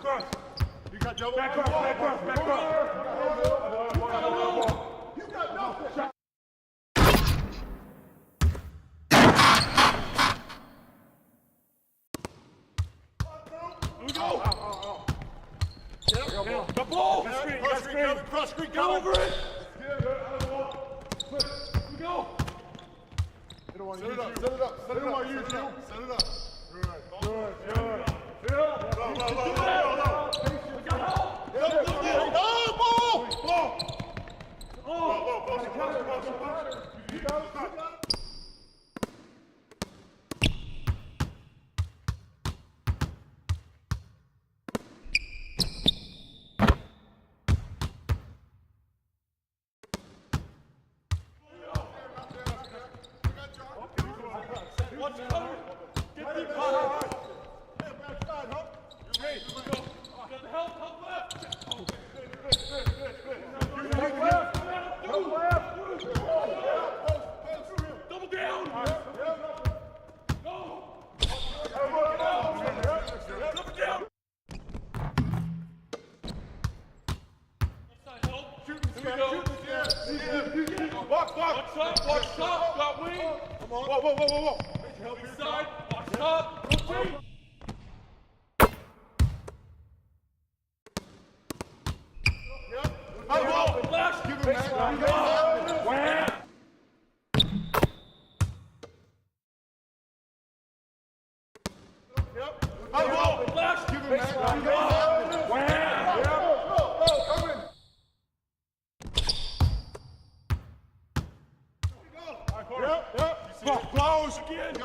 Cross. You got double. Back cross, back cross, back cross. You got nothing. Here we go. The ball. Cross screen, Go over it. Here we go. Set it up, set it up, set it up. Set it up. Set it up. Good. Watch top, got wing. Whoa. Inside, watch top, rotate. Left. Give him that. Left. Give him that. Blows again. Get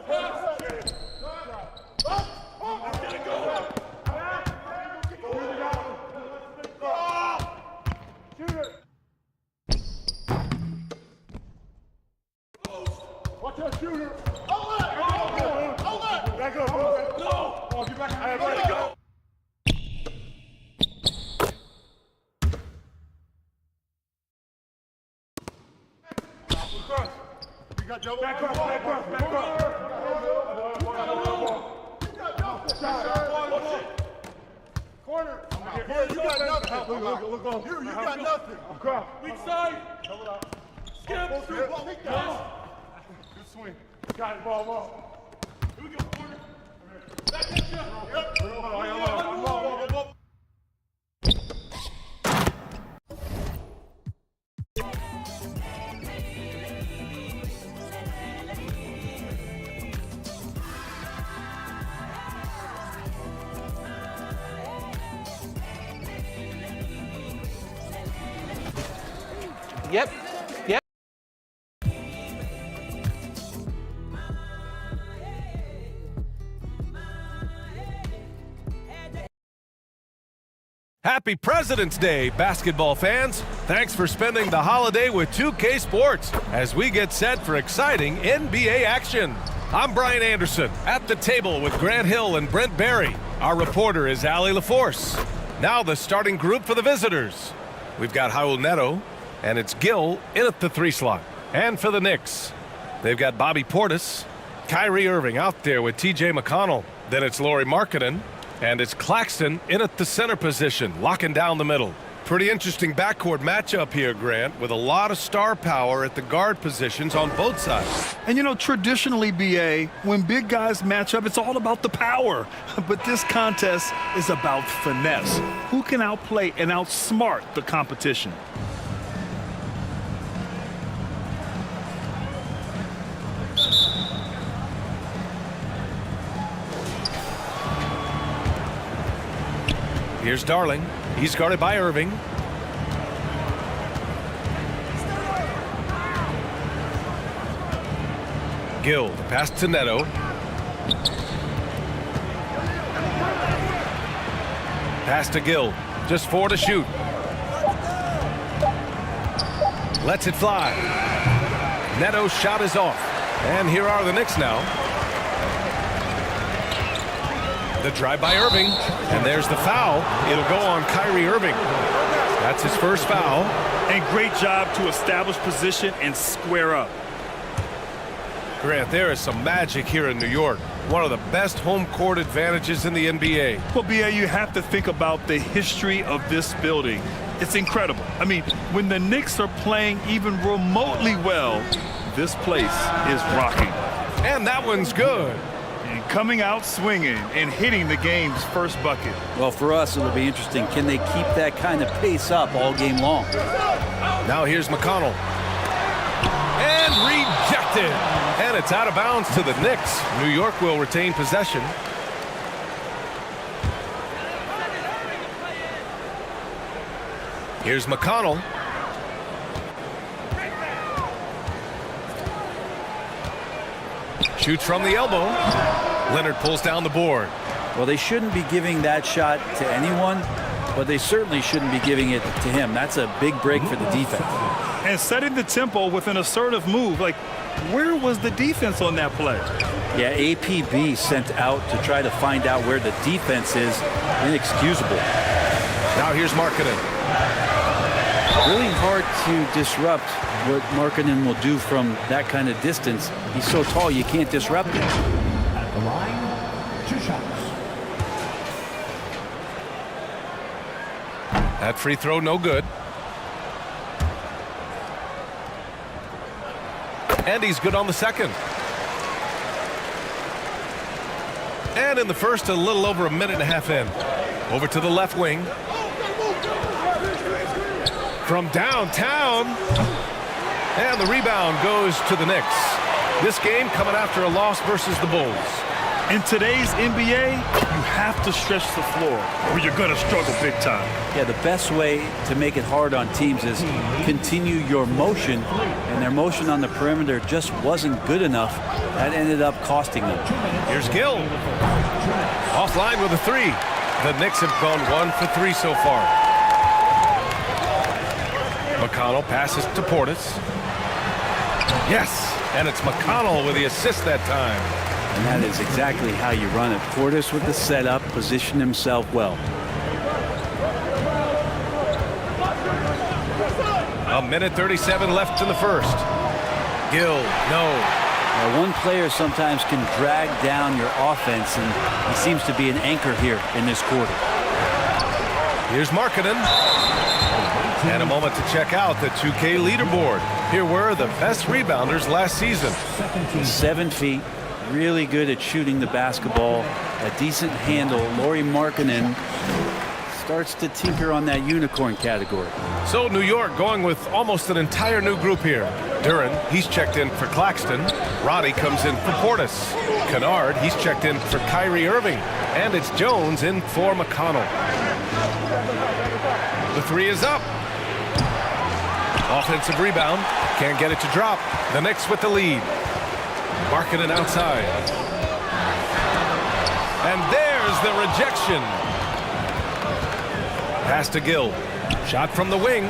past. Get it going. Watch that shooter. Outlet. Back up. No. Oh, get back. Let it go. Cross. You got double. Back cross. Corner. Here, you got nothing. Look on. You got nothing. Cross. Weak side. Skip. Good swing. Got it, ball. Here we go, corner. Back at you. Yep. Happy President's Day, basketball fans. Thanks for spending the holiday with 2K Sports as we get set for exciting NBA action. I'm Brian Anderson at the table with Grant Hill and Brent Barry. Our reporter is Allie LaForce. Now the starting group for the visitors. We've got Raul Neto, and it's Gill in at the 3 slot. And for the Knicks, they've got Bobby Portis, Kyrie Irving out there with TJ McConnell. Then it's Lauri Markkanen, and it's Claxton in at the center position, locking down the middle. Pretty interesting backcourt matchup here, Grant, with a lot of star power at the guard positions on both sides. And you know, traditionally, BA, when big guys match up, it's all about the power. But this contest is about finesse. Who can outplay and outsmart the competition? Here's Darling. He's guarded by Irving. Gill, the pass to Neto. Pass to Gill. Just 4 to shoot. Lets it fly. Neto's shot is off. And here are the Knicks now. The drive by Irving, and there's the foul. It'll go on Kyrie Irving. That's his first foul. And great job to establish position and square up. Grant, there is some magic here in New York. one of the best home court advantages in the NBA. Well, B.A., you have to think about the history of this building. It's incredible. I mean, when the Knicks are playing even remotely well, this place is rocking. And that one's good. And coming out swinging and hitting the game's first bucket. Well, for us, it'll be interesting. Can they keep that kind of pace up all game long? Now here's McConnell. And rejected. And it's out of bounds to the Knicks. New York will retain possession. Here's McConnell. Shoots from the elbow. Leonard pulls down the board. Well, they shouldn't be giving that shot to anyone, but they certainly shouldn't be giving it to him. That's a big break for the defense. And setting the tempo with an assertive move. Like, where was the defense on that play? Yeah, APB sent out to try to find out where the defense is. Inexcusable. Now here's Markkanen. Really hard to disrupt what Markkanen will do from that kind of distance. He's so tall, you can't disrupt him. At the line, 2 shots. That free throw no good. And he's good on the second. And in the first, a little over a minute and a half in. Over to the left wing. From downtown. And the rebound goes to the Knicks. This game coming after a loss versus the Bulls. In today's NBA, you have to stretch the floor or you're going to struggle big time. Yeah, the best way to make it hard on teams is continue your motion, and their motion on the perimeter just wasn't good enough. That ended up costing them. Here's Gill. Offline with a 3. The Knicks have gone 1 for 3 so far. McConnell passes to Portis. Yes, and it's McConnell with the assist that time. And that is exactly how you run it. Portis with the setup, positioned himself well. A minute 37 left in the first. Gill, no. Now, one player sometimes can drag down your offense, and he seems to be an anchor here in this quarter. Here's Markkanen. And a moment to check out the 2K leaderboard. Here were the best rebounders last season. 7 feet, really good at shooting the basketball, a decent handle. Lauri Markkanen starts to tinker on that unicorn category. So New York going with almost an entire new group here. Duren, he's checked in for Claxton. Roddy comes in for Portis. Kennard, he's checked in for Kyrie Irving. And it's Jones in for McConnell. The 3 is up. Offensive rebound. Can't get it to drop. The Knicks with the lead. Markkanen outside. And there's the rejection. Pass to Gill. Shot from the wing.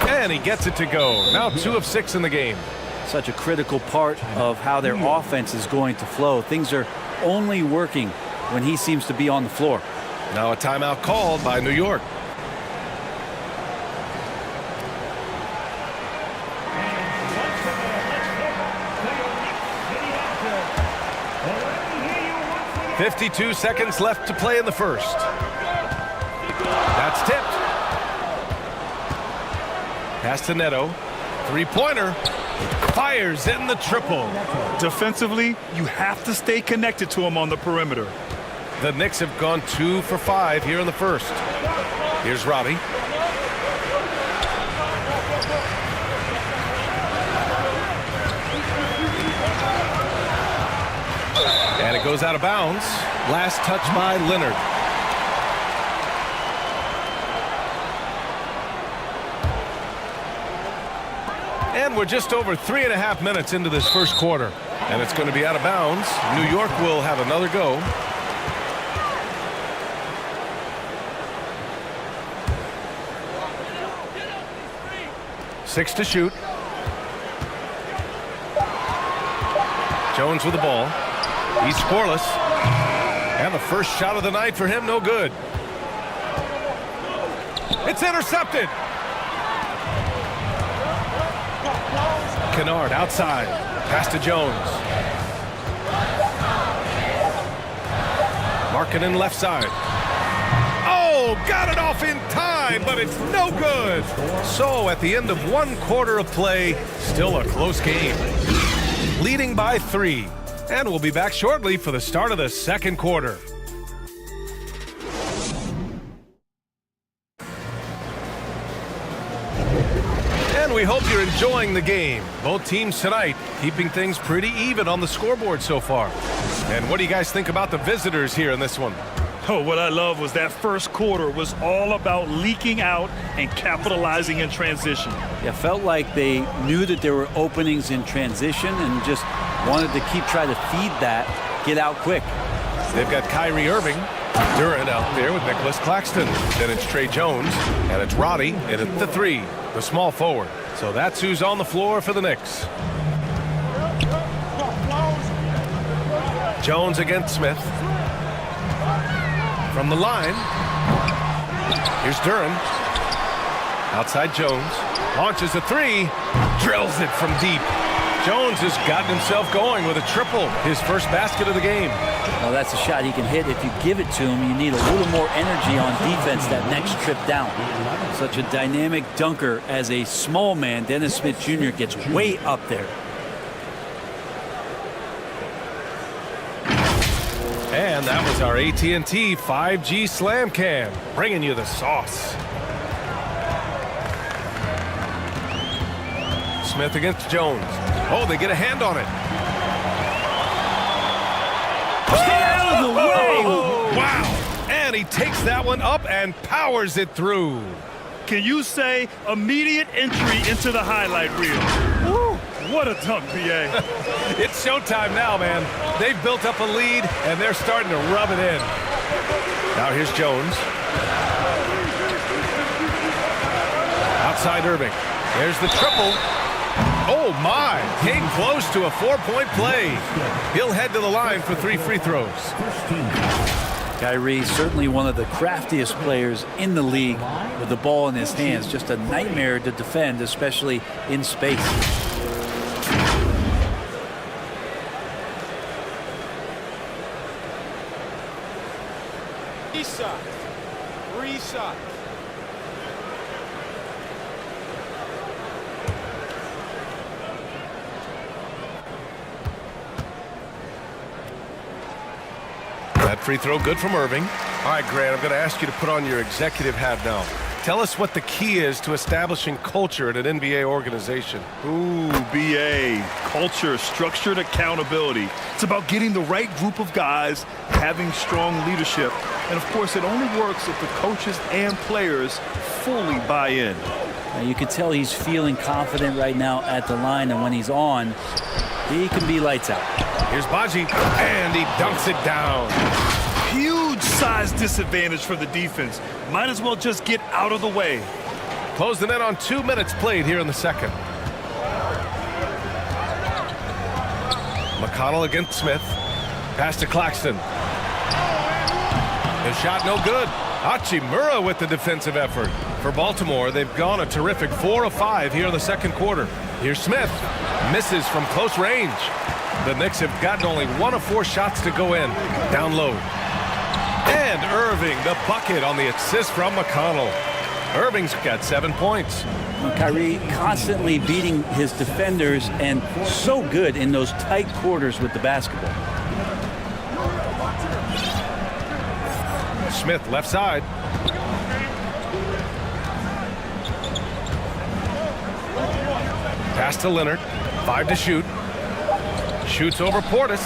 And he gets it to go. Now 2 of 6 in the game. Such a critical part of how their offense is going to flow. Things are only working when he seems to be on the floor. Now a timeout called by New York. .52 seconds left to play in the first. That's tipped. Pass to Neto. 3-pointer. Fires in the triple. Defensively, you have to stay connected to him on the perimeter. The Knicks have gone 2 for 5 here in the first. Here's Roddy. And it goes out of bounds. Last touch by Leonard. And we're just over 3.5 minutes into this first quarter. And it's going to be out of bounds. New York will have another go. Six to shoot. Jones with the ball. He's scoreless. And the first shot of the night for him, no good. It's intercepted. Kennard outside. Pass to Jones. Markkanen left side. Oh, got it off in time, but it's no good. So at the end of 1 quarter of play, still a close game. Leading by 3. And we'll be back shortly for the start of the second quarter. And we hope you're enjoying the game. Both teams tonight keeping things pretty even on the scoreboard so far. And what do you guys think about the visitors here in this one? Oh, what I love was that first quarter was all about leaking out and capitalizing in transition. Yeah, felt like they knew that there were openings in transition and just wanted to keep trying to feed that, get out quick. They've got Kyrie Irving, Durant out there with Nicholas Claxton. Then it's Trey Jones, and it's Roddy, and it's the 3, the small forward. So that's who's on the floor for the Knicks. Jones against Smith. From the line, here's Durant. Outside Jones, launches a 3, drills it from deep. Jones has gotten himself going with a triple, his first basket of the game. Well, that's a shot he can hit. If you give it to him, you need a little more energy on defense that next trip down. Such a dynamic dunker as a small man. Dennis Smith Jr. gets way up there. And that was our AT&T 5G Slam Cam, bringing you the sauce. Smith against Jones. Oh, they get a hand on it. Get out of the way! Oh, wow! And he takes that one up and powers it through. Can you say immediate entry into the highlight reel? Woo, what a dunk, B.A. It's showtime now, man. They've built up a lead, and they're starting to rub it in. Now here's Jones. Outside Irving. There's the triple. Oh, my. Came close to a 4-point play. He'll head to the line for 3 free throws. Kyrie, certainly one of the craftiest players in the league with the ball in his hands. Just a nightmare to defend, especially in space. Reset. That free throw good from Irving. All right, Grant, I'm going to ask you to put on your executive hat now. Tell us what the key is to establishing culture at an NBA organization. Ooh, B.A. Culture, structured accountability. It's about getting the right group of guys, having strong leadership. And, of course, it only works if the coaches and players fully buy in. Now, you can tell he's feeling confident right now at the line, and when he's on, he can be lights out. Here's Baji, and he dunks it down. Huge size disadvantage for the defense. Might as well just get out of the way. Closing in on 2 minutes played here in the second. McConnell against Smith. Pass to Claxton. His shot no good. Hachimura with the defensive effort. For Baltimore, they've gone a terrific 4 of 5 here in the second quarter. Here's Smith. Misses from close range. The Knicks have gotten only 1 of 4 shots to go in. Down low. And Irving, the bucket on the assist from McConnell. Irving's got 7 points. Kyrie constantly beating his defenders and so good in those tight quarters with the basketball. Smith left side. Pass to Leonard. 5 to shoot. Shoots over Portis.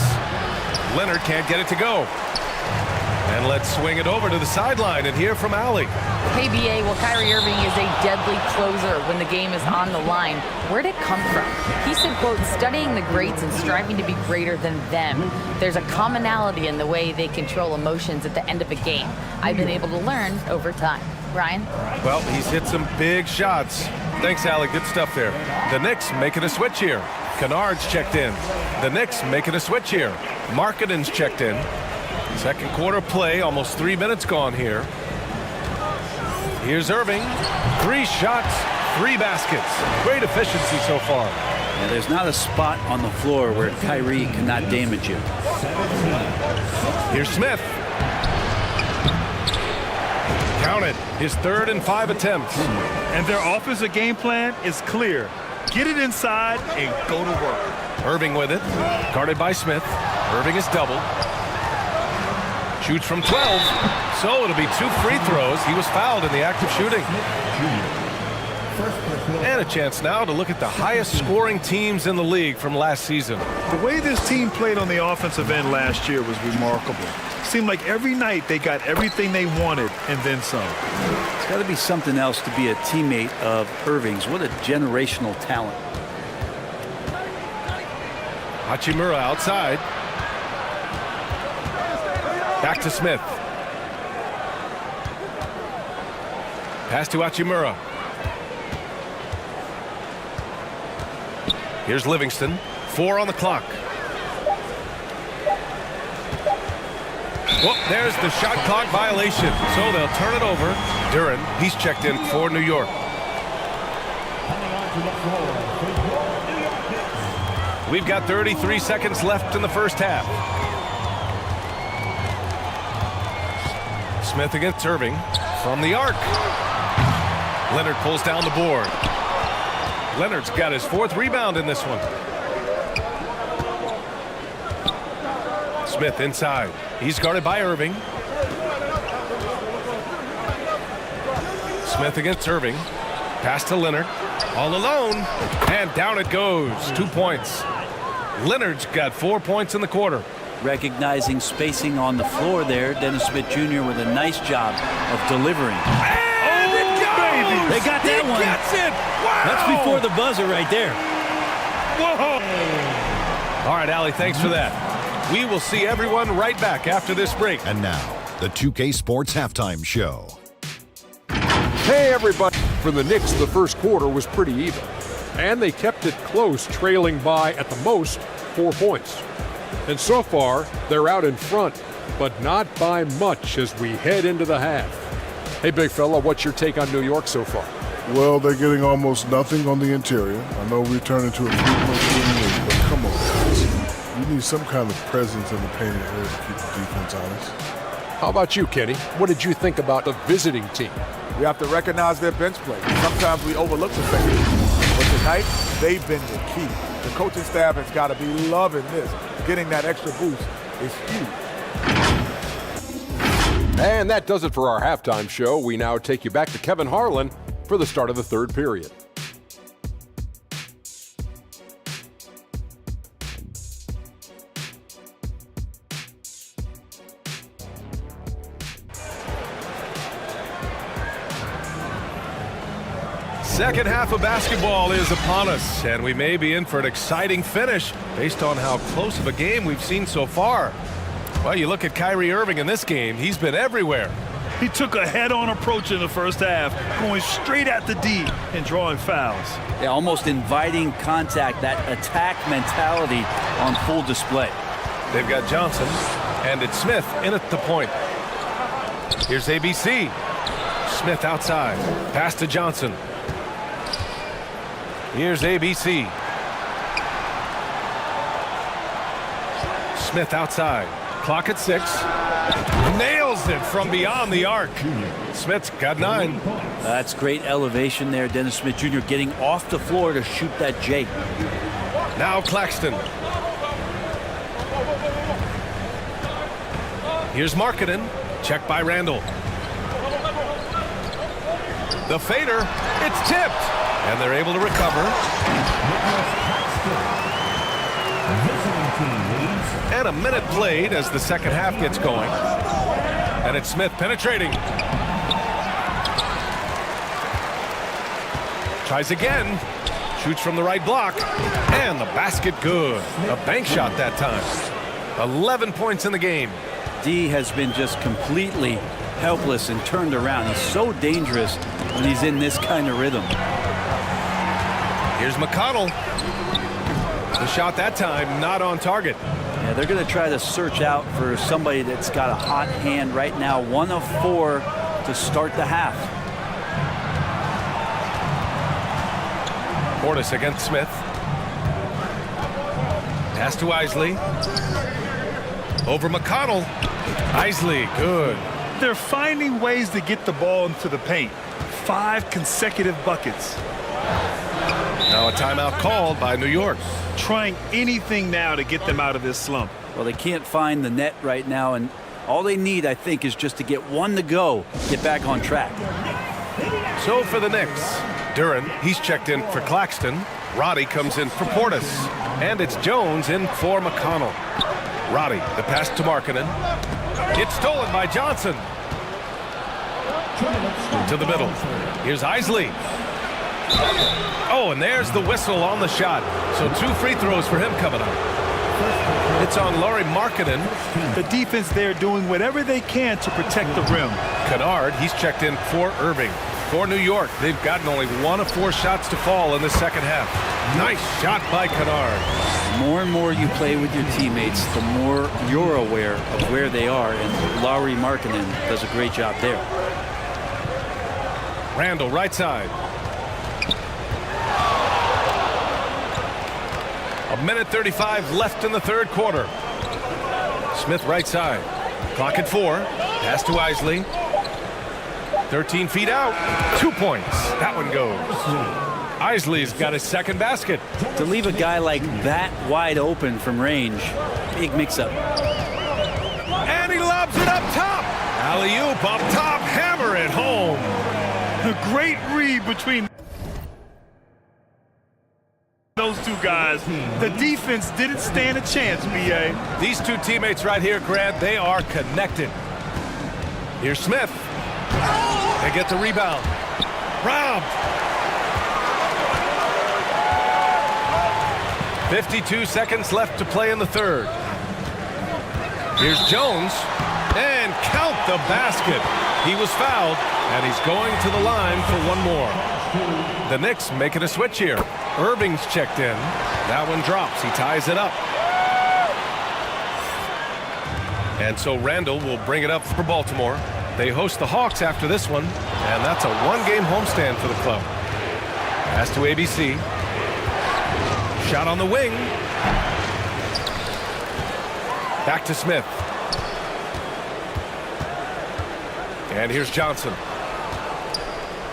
Leonard can't get it to go. And let's swing it over to the sideline and hear from Allie. Hey, B.A., well, Kyrie Irving is a deadly closer when the game is on the line. Where'd it come from? He said, quote, studying the greats and striving to be greater than them. There's a commonality in the way they control emotions at the end of a game. I've been able to learn over time. Ryan? Well, he's hit some big shots. Thanks, Allie. Good stuff there. The Knicks making a switch here. Kennard's checked in. The Knicks making a switch here. Markkanen's checked in. Second quarter play, almost 3 minutes gone here. Here's Irving. 3 shots, 3 baskets. Great efficiency so far. Yeah, there's not a spot on the floor where Kyrie cannot damage you. Here's Smith. Count it. His 3rd and 5 attempts. And their offensive game plan is clear. Get it inside and go to work. Irving with it. Guarded by Smith. Irving is doubled. Shoots from 12. So it'll be 2 free throws. He was fouled in the act of shooting. And a chance now to look at the highest scoring teams in the league from last season. The way this team played on the offensive end last year was remarkable. Seemed like every night they got everything they wanted and then some. It's got to be something else to be a teammate of Irving's. What a generational talent. Hachimura outside. Back to Smith. Pass to Hachimura. Here's Livingston. 4 on the clock. Well, there's the shot clock violation. So they'll turn it over. Duran, he's checked in for New York. We've got 33 seconds left in the first half. Smith against Irving from the arc. Leonard pulls down the board. Leonard's got his 4th rebound in this one. Smith inside. He's guarded by Irving. Smith against Irving. Pass to Leonard. All alone. And down it goes. 2 points. Leonard's got 4 points in the quarter. Recognizing spacing on the floor there, Dennis Smith Jr. with a nice job of delivering. And it goes! They got that one. Gets it! Wow! That's before the buzzer right there. Whoa! All right, Allie, thanks for that. We will see everyone right back after this break. And now, the 2K Sports Halftime Show. Hey, everybody. For the Knicks, the first quarter was pretty even. And they kept it close, trailing by, at the most, 4 points. And so far, they're out in front, but not by much as we head into the half. Hey, big fella, what's your take on New York so far? Well, they're getting almost nothing on the interior. I know we turned into a 3-point game, but come on, guys. You need some kind of presence in the painted area to keep the defense honest. How about you, Kenny? What did you think about the visiting team? We have to recognize their bench play. Sometimes we overlook the second. But tonight, they've been the key. The coaching staff has got to be loving this. Getting that extra boost is huge. And that does it for our halftime show. We now take you back to Kevin Harlan for the start of the third period. Second half of basketball is upon us, and we may be in for an exciting finish based on how close of a game we've seen so far. Well, you look at Kyrie Irving in this game, he's been everywhere. He took a head-on approach in the first half, going straight at the D and drawing fouls. Yeah, almost inviting contact, that attack mentality on full display. They've got Johnson, and it's Smith in at the point. Here's ABC. Smith outside. Pass to Johnson. Here's ABC. Smith outside. Clock at 6. Nails it from beyond the arc. Smith's got 9. That's great elevation there. Dennis Smith Jr. getting off the floor to shoot that J. Now Claxton. Here's Markkanen. Check by Randall. The fader. It's tipped. And they're able to recover. And a minute played as the second half gets going. And it's Smith penetrating. Tries again. Shoots from the right block. And the basket good. A bank shot that time. 11 points in the game. D has been just completely helpless and turned around. He's so dangerous when he's in this kind of rhythm. Here's McConnell. The shot that time not on target. Yeah, they're going to try to search out for somebody that's got a hot hand right now. 1 of 4 to start the half. Portis against Smith. Pass to Isley. Over McConnell. Isley, good. they're finding ways to get the ball into the paint. 5 consecutive buckets. Now a timeout called by New York. Trying anything now to get them out of this slump. Well, they can't find the net right now, and all they need, I think, is just to get one to go, get back on track. So for the Knicks, Duren, he's checked in for Claxton. Roddy comes in for Portis. And it's Jones in for McConnell. Roddy, the pass to Markkanen. It's stolen by Johnson. To the middle. Here's Isley. Oh, and there's the whistle on the shot. So 2 free throws for him coming up. It's on Lauri Markkanen. The defense there doing whatever they can to protect the rim. Kennard, he's checked in for Irving. For New York, they've gotten only 1 of 4 shots to fall in the second half. Nice shot by Kennard. The more and more you play with your teammates, the more you're aware of where they are, and Lauri Markkanen does a great job there. Randall, right side. 1:35 left in the third quarter. Smith, right side. Clock at 4. Pass to Isley. 13 feet out. 2 points. That one goes. Isley's got his second basket. To leave a guy like that wide open from range, big mix-up. And he lobs it up top. Alley-oop up top. Hammer it home. The great read between those 2 guys. The defense didn't stand a chance, B.A. These 2 teammates right here, Grant, they are connected. Here's Smith. They get the rebound. Robbed. 52 seconds left to play in the third. Here's Jones. And count the basket. He was fouled, and he's going to the line for 1 more. The Knicks making a switch here. Irving's checked in. That one drops. He ties it up. And so Randall will bring it up for Baltimore. They host the Hawks after this one, and that's a 1-game homestand for the club. Pass to ABC. Shot on the wing. Back to Smith. And here's Johnson.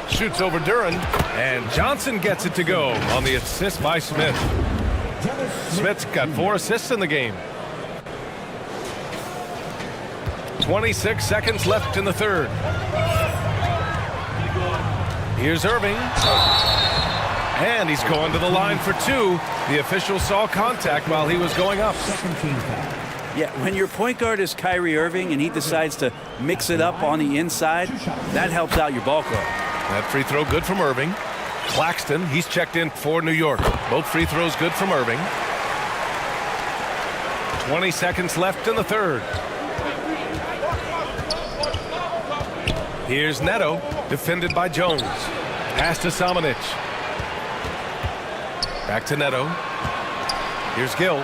Shoots over Duren, and Johnson gets it to go on the assist by Smith. Smith's got 4 assists in the game. 26 seconds left in the third. Here's Irving. And he's going to the line for 2. The official saw contact while he was going up. Yeah, when your point guard is Kyrie Irving and he decides to mix it up on the inside, that helps out your ball club. That free throw good from Irving. Claxton, he's checked in for New York. Both free throws good from Irving. 20 seconds left in the third. Here's Neto, defended by Jones. Pass to Samanic. Back to Neto. Here's Gill.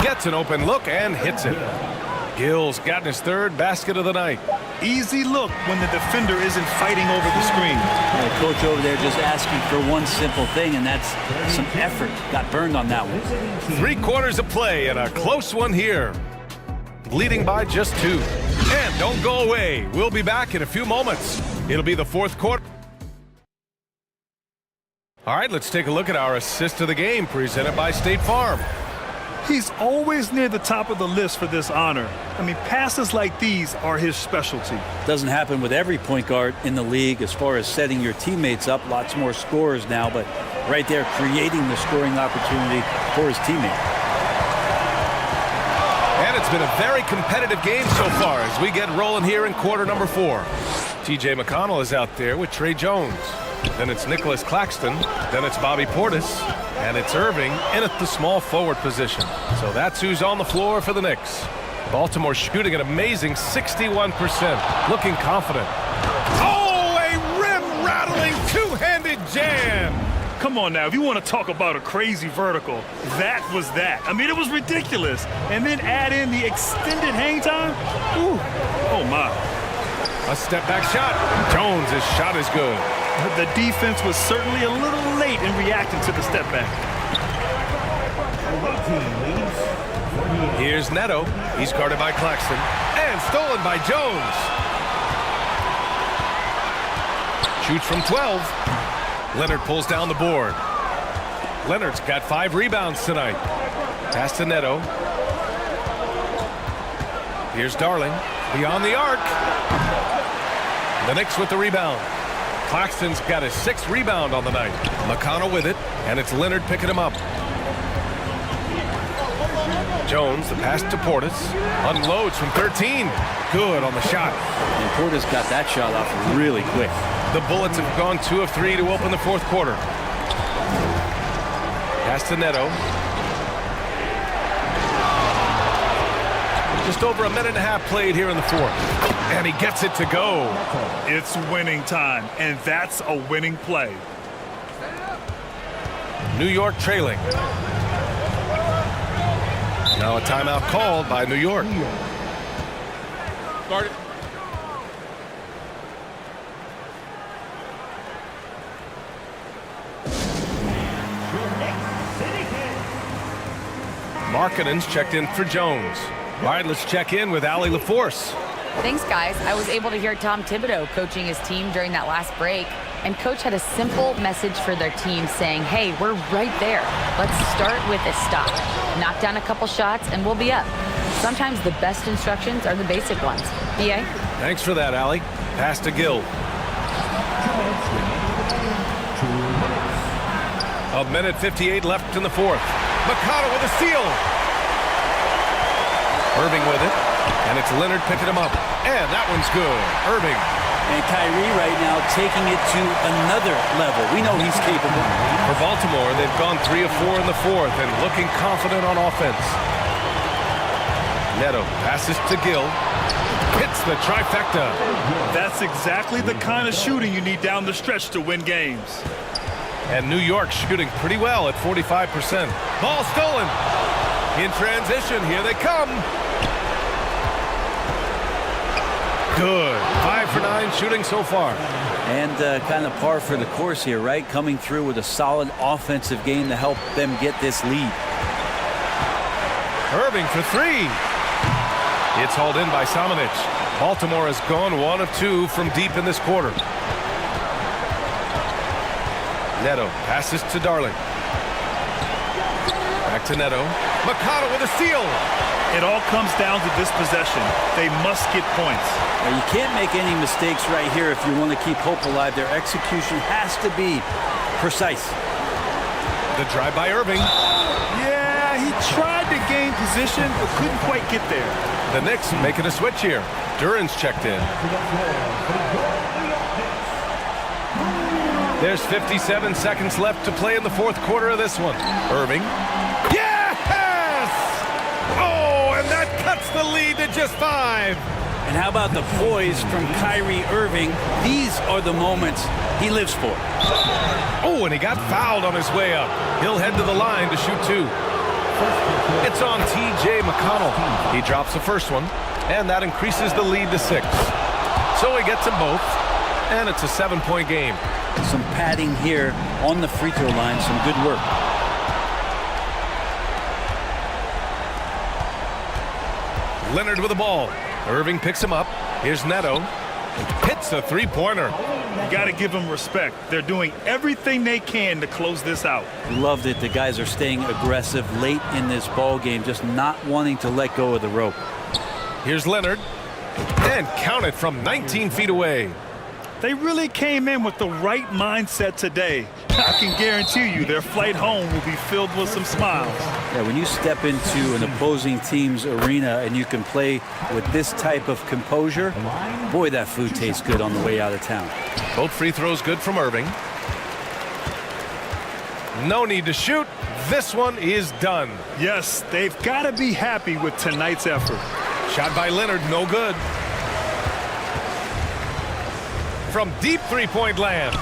Gets an open look and hits it. Gill's gotten his 3rd basket of the night. Easy look when the defender isn't fighting over the screen. The coach over there just asking for one simple thing, and that's some effort. Got burned on that one. 3 quarters of play and a close one here. Leading by just 2. And don't go away. We'll be back in a few moments. It'll be the 4th quarter. All right, let's take a look at our assist of the game presented by State Farm. He's always near the top of the list for this honor. I mean, passes like these are his specialty. Doesn't happen with every point guard in the league as far as setting your teammates up. Lots more scorers now, but right there creating the scoring opportunity for his teammate. And it's been a very competitive game so far as we get rolling here in quarter number 4. TJ McConnell is out there with Trey Jones. Then it's Nicholas Claxton. Then it's Bobby Portis. And it's Irving in at the small forward position. So that's who's on the floor for the Knicks. Baltimore shooting an amazing 61%. Looking confident. Oh, a rim-rattling two-handed jam. Come on now, if you want to talk about a crazy vertical, that was that. I mean, it was ridiculous. And then add in the extended hang time. Ooh, oh my. A step-back shot. Jones' shot is good. The defense was certainly a little late in reacting to the step back. Here's Neto. He's guarded by Claxton. And stolen by Jones. Shoots from 12. Leonard pulls down the board. Leonard's got 5 rebounds tonight. Pass to Neto. Here's Darling. Beyond the arc. The Knicks with the rebound. Claxton's got his 6th rebound on the night. McConnell with it, and it's Leonard picking him up. Jones, the pass to Portis. Unloads from 13. Good on the shot. And Portis got that shot off really quick. The Bullets have gone 2 of 3 to open the 4th quarter. Pass to Neto. Just over a minute and a half played here in the 4th. And he gets it to go. It's winning time, and that's a winning play. New York trailing. Now a timeout called by New York. Start it. Markkanen's checked in for Jones. All right, let's check in with Allie LaForce. Thanks, guys. I was able to hear Tom Thibodeau coaching his team during that last break, and Coach had a simple message for their team saying, hey, we're right there. Let's start with a stop. Knock down a couple shots, and we'll be up. Sometimes the best instructions are the basic ones. B.A.? Thanks for that, Allie. Pass to Gill. A minute 58 left in the 4th. McConnell with a steal. Irving with it. And it's Leonard picking him up. And that one's good. Irving. And Kyrie right now taking it to another level. We know he's capable. For Baltimore, they've gone 3 of 4 in the 4th and looking confident on offense. Neto passes to Gill. Hits the trifecta. That's exactly the kind of shooting you need down the stretch to win games. And New York shooting pretty well at 45%. Ball stolen. In transition, here they come. Good. 5 for 9 shooting so far. And kind of par for the course here, right? Coming through with a solid offensive game to help them get this lead. Irving for 3. It's hauled in by Samanic. Baltimore has gone 1 of 2 from deep in this quarter. Neto passes to Darling. Back to Neto. McConnell with a steal. It all comes down to this possession. They must get points. Now, you can't make any mistakes right here if you want to keep hope alive. Their execution has to be precise. The drive by Irving. Yeah, he tried to gain position, but couldn't quite get there. The Knicks making a switch here. Duran's checked in. There's 57 seconds left to play in the 4th quarter of this one. Irving. Yes! Oh, and that cuts the lead to just 5. And how about the poise from Kyrie Irving? These are the moments he lives for. Oh, and he got fouled on his way up. He'll head to the line to shoot 2. It's on T.J. McConnell. He drops the first one, and that increases the lead to 6. So he gets them both, and it's a 7-point game. Some padding here on the free throw line. Some good work. Leonard with the ball. Irving picks him up. Here's Neto. Hits a 3-pointer. You got to give them respect. They're doing everything they can to close this out. Loved it. The guys are staying aggressive late in this ball game, just not wanting to let go of the rope. Here's Leonard. And count it from 19 feet away. They really came in with the right mindset today. I can guarantee you their flight home will be filled with some smiles. Yeah, when you step into an opposing team's arena and you can play with this type of composure, boy, that food tastes good on the way out of town. Both free throws good from Irving. No need to shoot. This one is done. Yes, they've got to be happy with tonight's effort. Shot by Leonard, no good. From deep three-point land.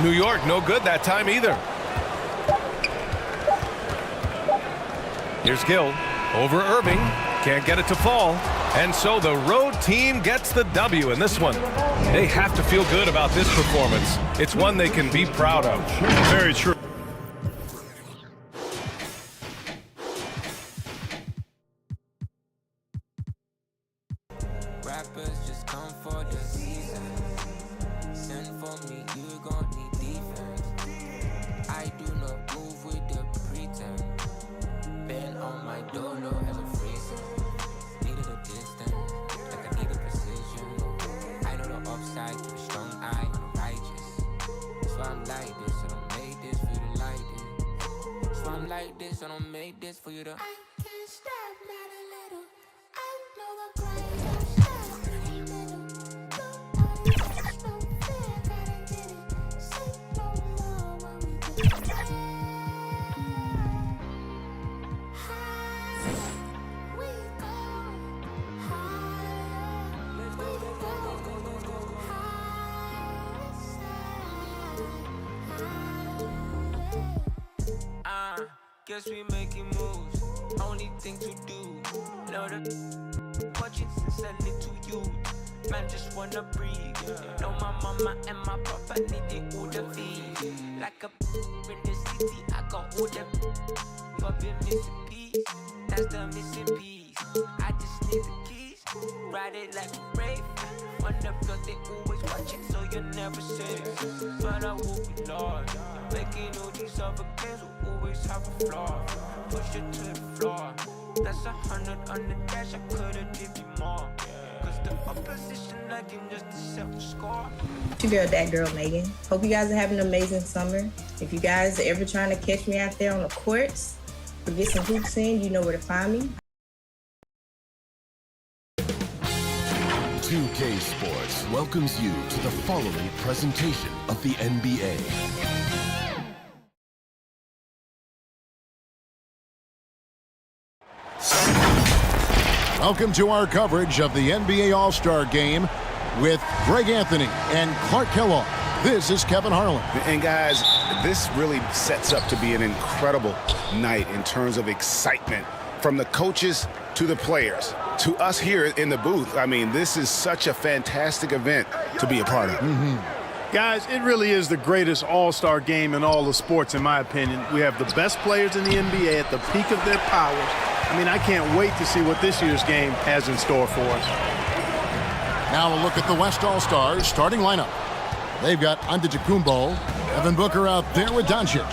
New York, no good that time either. Here's Gill. Over Irving. Can't get it to fall. And so the road team gets the W in this one. They have to feel good about this performance. It's one they can be proud of. Very true. rappers just come for the season. Send for me, you gon' need defense. I do not move with the pretense. Been on my dolo, hella freezing. Needed a distance, like I needed precision. I know the upside to the strong eye on the righteous. So I'm like this, I don't make this for you to like this. So I'm like this, I don't make this for you to. I can't stop, not a little. I know the grind, don't stop, not a little. Nobody else, no fear, gotta get it. Say no more when we get it. High, we go higher. We go higher. Guess we making moves. Only thing to do. Know the watching since I little you. Man just wanna breathe. Know my mama and my papa need it all the feed. Like a in the city, I got all the. You've been missing piece. That's the missing piece. I just need the keys. Ride it like a rave. On the block they always watch it, so you're never safe. But I will be Lord. Making all these other games will always have a flaw. Push it to the floor. That's 100 on the dash, I could've did you more. Cause the opposition lacking just to set the score. It's your girl, that girl Megan. Hope you guys are having an amazing summer. If you guys are ever trying to catch me out there on the courts or get some hoops in, you know where to find me. 2K Sports welcomes you to the following presentation of the NBA. Welcome to our coverage of the NBA All-Star Game with Greg Anthony and Clark Kellogg. This is Kevin Harlan. And guys, this really sets up to be an incredible night in terms of excitement from the coaches to the players to us here in the booth. I mean, this is such a fantastic event to be a part of. Guys, it really is the greatest all-star game in all the sports, in my opinion. We have the best players in the NBA at the peak of their powers. I mean, I can't wait to see what this year's game has in store for us. Now a look at the West All-Stars starting lineup. They've got Antetokounmpo, Devin Booker out there with Doncic.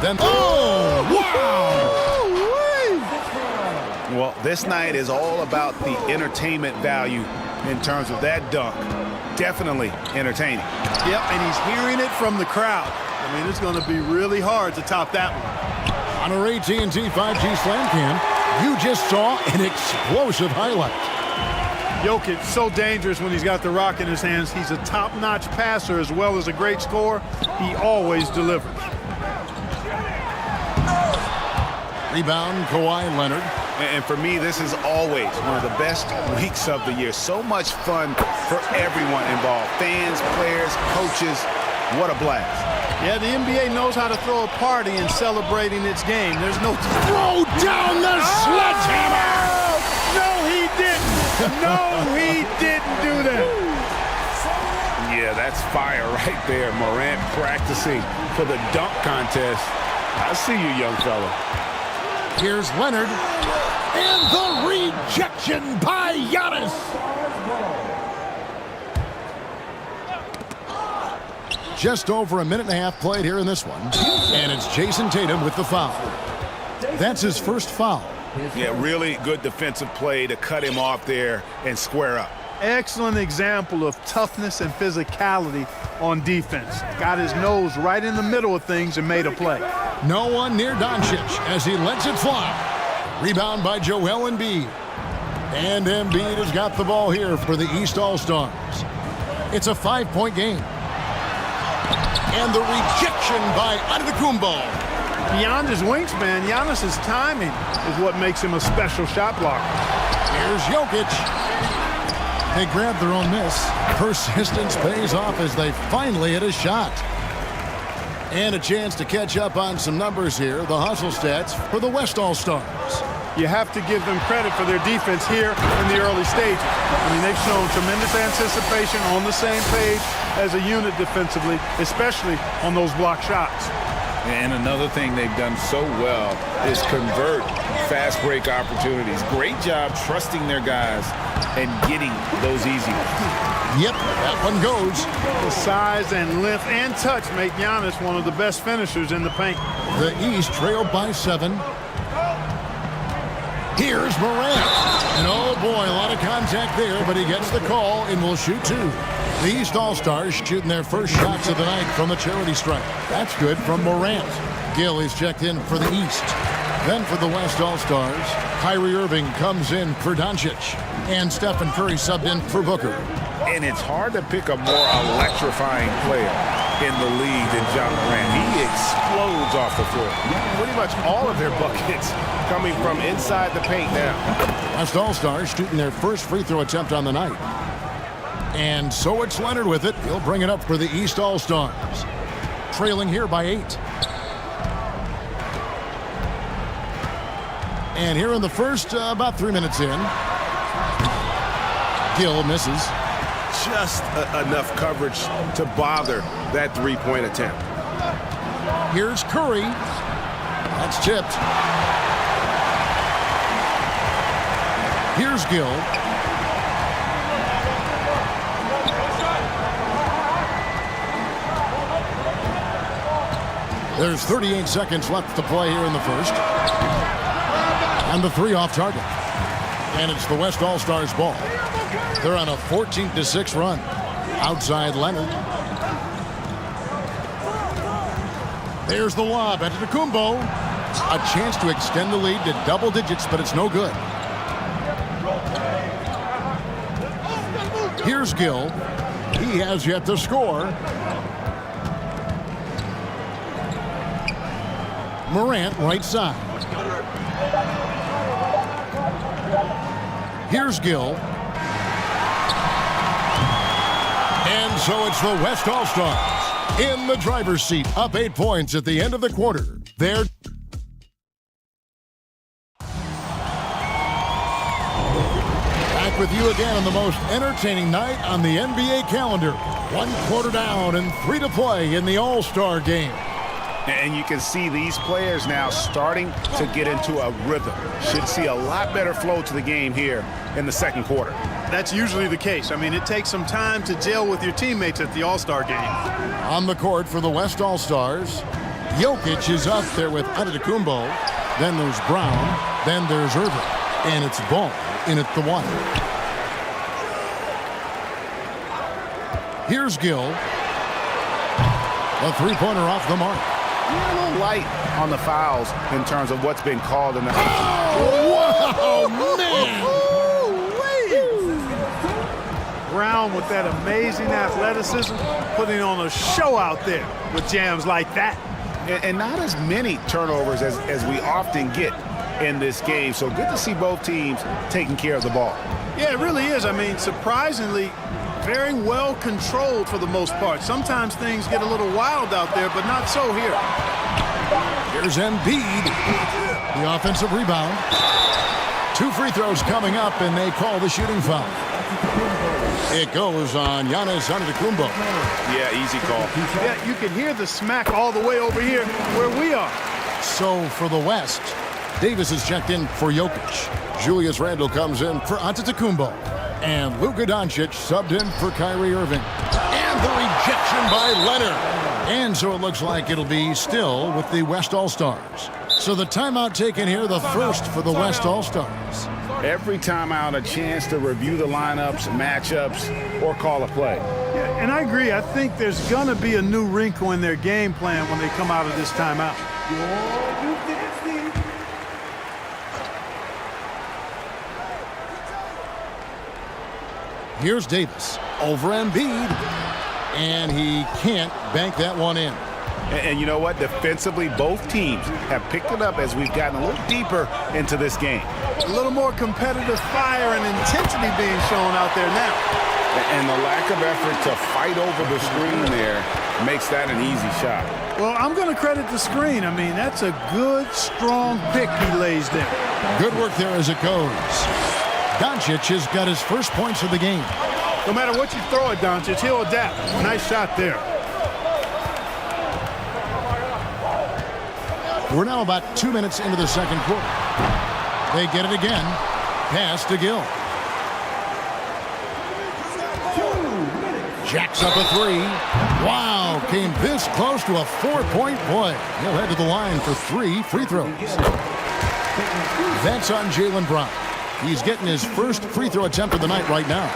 Then, wow! Well, this night is all about the entertainment value in terms of that dunk. Definitely entertaining. Yep, and he's hearing it from the crowd. I mean, it's going to be really hard to top that one. On our AT&T 5G Slam Cam, you just saw an explosive highlight. Jokic, so dangerous when he's got the rock in his hands. He's a top-notch passer as well as a great scorer. He always delivers. Rebound, Kawhi Leonard. And for me, this is always one of the best weeks of the year. So much fun for everyone involved. Fans, players, coaches. What a blast. Yeah, the NBA knows how to throw a party in celebrating its game. There's no... Throw down the sledgehammer! No, he didn't. No, he didn't do that. Yeah, that's fire right there. Morant practicing for the dunk contest. I see you, young fella. Here's Leonard. And the rejection by Giannis. Just over a minute and a half played here in this one. And it's Jason Tatum with the foul. That's his first foul. Yeah, really good defensive play to cut him off there and square up. Excellent example of toughness and physicality on defense. Got his nose right in the middle of things and made a play. No one near Doncic as he lets it fly. Rebound by Joel Embiid. And Embiid has got the ball here for the East All-Stars. It's a 5-point game. And the rejection by Antetokounmpo. Beyond his wingspan, Giannis's timing is what makes him a special shot blocker. Here's Jokic. They grab their own miss. Persistence pays off as they finally hit a shot. And a chance to catch up on some numbers here. The hustle stats for the West All-Stars. You have to give them credit for their defense here in the early stages. I mean, they've shown tremendous anticipation, on the same page as a unit defensively, especially on those block shots. And another thing they've done so well is convert fast break opportunities. Great job trusting their guys and getting those easy ones. Yep, that one goes. The size and length and touch make Giannis one of the best finishers in the paint. The East trailed by 7. Here's Morant. And oh boy, a lot of contact there, but he gets the call and will shoot 2. The East All-Stars shooting their first shots of the night from the charity stripe. That's good from Morant. Gill is checked in for the East. Then for the West All-Stars, Kyrie Irving comes in for Doncic. And Stephen Curry subbed in for Booker. And it's hard to pick a more electrifying player in the league than John Morant. He explodes off the floor. Pretty much all of their buckets coming from inside the paint now. West All-Stars shooting their first free throw attempt on the night. And so it's Leonard with it. He'll bring it up for the East All-Stars. Trailing here by 8. And here in the first, about 3 minutes in. Gill misses. Just enough coverage to bother that three-point attempt. Here's Curry. That's tipped. Here's Gill. There's 38 seconds left to play here in the first. And the 3 off target. And it's the West All-Stars ball. They're on a 14-6 run. Outside Leonard. There's the lob at Antetokounmpo. A chance to extend the lead to double digits, but it's no good. Here's Gill. He has yet to score. Morant right side. Here's Gill. And so it's the West All-Stars in the driver's seat, up 8 points at the end of the quarter. They're back with you again on the most entertaining night on the NBA calendar. 1 quarter down and 3 to play in the All-Star game. And you can see these players now starting to get into a rhythm. Should see a lot better flow to the game here in the second quarter. That's usually the case. I mean, it takes some time to gel with your teammates at the All-Star game. On the court for the West All-Stars, Jokic is up there with Antetokounmpo. Then there's Brown. Then there's Irving. And it's Ball in at the 1. Here's Gill. A three-pointer off the mark. A little light on the fouls in terms of what's been called in the... Oh, wow, man! Brown with that amazing athleticism, putting on a show out there with jams like that. And not as many turnovers as we often get in this game. So good to see both teams taking care of the ball. Yeah, it really is. I mean, surprisingly, very well controlled for the most part. Sometimes things get a little wild out there, but not so here. Here's Embiid. The offensive rebound. 2 free throws coming up, and they call the shooting foul. It goes on Giannis Antetokounmpo. Yeah, easy call. Yeah, you can hear the smack all the way over here where we are. So for the West, Davis is checked in for Jokic. Julius Randle comes in for Antetokounmpo. And Luka Doncic subbed in for Kyrie Irving. And the rejection by Leonard. And so it looks like it'll be still with the West All-Stars. So the timeout taken here, the first for the West All-Stars. Every timeout a chance to review the lineups, matchups, or call a play. Yeah, and I agree. I think there's going to be a new wrinkle in their game plan when they come out of this timeout. Here's Davis over Embiid, and he can't bank that one in. And you know what? Defensively, both teams have picked it up as we've gotten a little deeper into this game. A little more competitive fire and intensity being shown out there now. And the lack of effort to fight over the screen there makes that an easy shot. Well, I'm going to credit the screen. I mean, that's a good, strong pick he lays there. Good work there as it goes. Doncic has got his first points of the game. No matter what you throw at Doncic, he'll adapt. Nice shot there. We're now about 2 minutes into the second quarter. They get it again. Pass to Gill. Jacks up a three. Wow, came this close to a 4-point play. He'll head to the line for 3 free throws. That's on Jaylen Brown. He's getting his first free throw attempt of the night right now.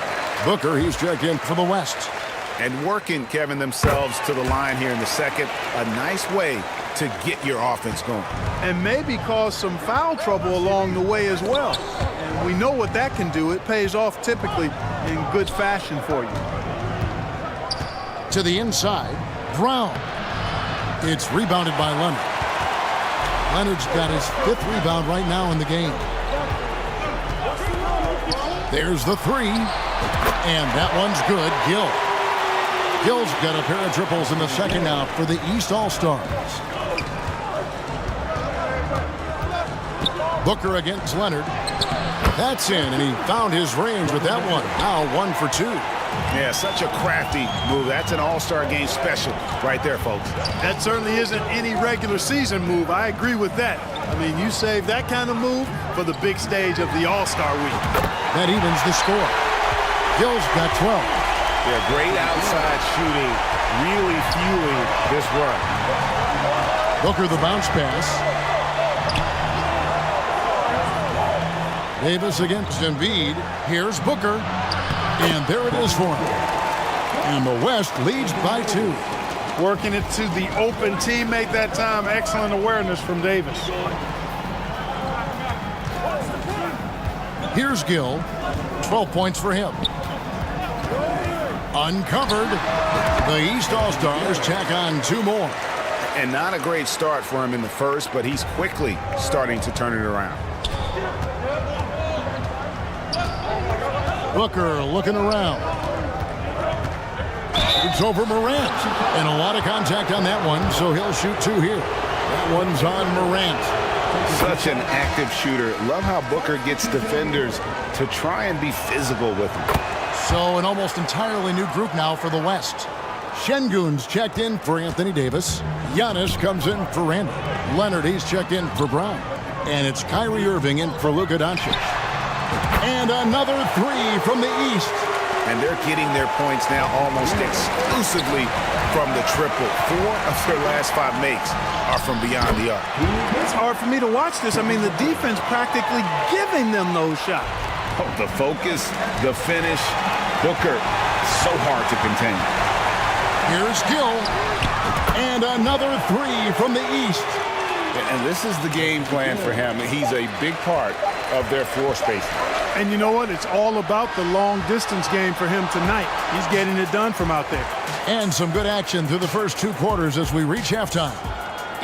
Booker, he's checked in for the West. And working, Kevin, themselves to the line here in the second. A nice way to get your offense going. And maybe cause some foul trouble along the way as well. And we know what that can do. It pays off typically in good fashion for you. To the inside, Brown. It's rebounded by Leonard. Leonard's got his 5th rebound right now in the game. There's the three, and that one's good. Gill's got a pair of triples in the second now for the East All-Stars. Booker against Leonard. That's in, and he found his range with that one. Now 1 for 2. Yeah, such a crafty move. That's an all-star game special right there, folks. That certainly isn't any regular season move. I agree with that. I mean, you save that kind of move for the big stage of the All-Star week. That evens the score. Gill's got 12. Yeah, great outside shooting, really fueling this run. Booker the bounce pass. Davis against Embiid. Here's Booker. And there it is for him. And the West leads by 2. Working it to the open teammate that time. Excellent awareness from Davis. Here's Gill. 12 points for him. Uncovered. The East All-Stars tack on 2 more. And not a great start for him in the first, but he's quickly starting to turn it around. Booker looking around. It's over Morant. And a lot of contact on that one, so he'll shoot 2 here. That one's on Morant. Such an active shooter. Love how Booker gets defenders to try and be physical with him. So an almost entirely new group now for the West. Şengün's checked in for Anthony Davis. Giannis comes in for Randall. Leonard, he's checked in for Brown. And it's Kyrie Irving in for Luka Doncic. And another 3 from the East. And they're getting their points now almost exclusively from the triple. 4 of their last 5 makes are from beyond the arc. It's hard for me to watch this. I mean, the defense practically giving them those shots. Oh, the focus, the finish. Booker, so hard to contain. Here's Gill. And another 3 from the East. And this is the game plan for him. He's a big part of their floor space. And you know what? It's all about the long-distance game for him tonight. He's getting it done from out there. And some good action through the first 2 quarters as we reach halftime.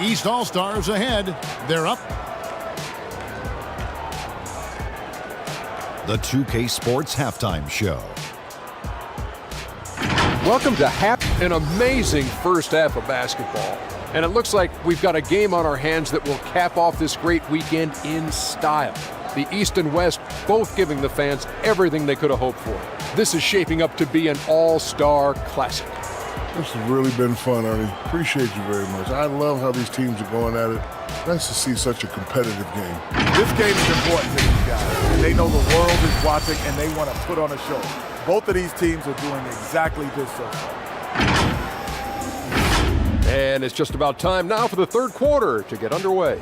East All-Stars ahead. They're up. The 2K Sports Halftime Show. Welcome to an amazing first half of basketball. And it looks like we've got a game on our hands that will cap off this great weekend in style. The East and West both giving the fans everything they could have hoped for. This is shaping up to be an all-star classic. This has really been fun, Ernie. Appreciate you very much. I love how these teams are going at it. Nice to see such a competitive game. This game is important to these guys. And they know the world is watching, and they want to put on a show. Both of these teams are doing exactly this so far. And it's just about time now for the third quarter to get underway.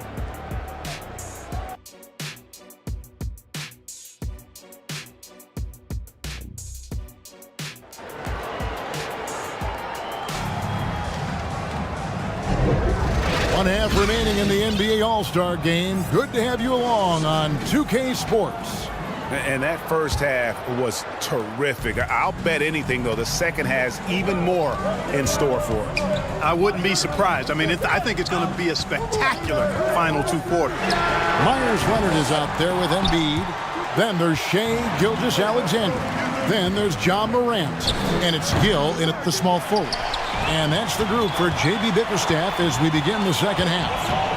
One half remaining in the NBA All-Star Game. Good to have you along on 2K Sports. And that first half was terrific. I'll bet anything, though, the second has even more in store for us. I wouldn't be surprised. I mean, I think it's going to be a spectacular final 2 quarters. Myers Leonard is out there with Embiid. Then there's Shai Gilgeous-Alexander. Then there's John Morant. And it's Gill in at the small forward. And that's the group for J.B. Bickerstaff as we begin the second half.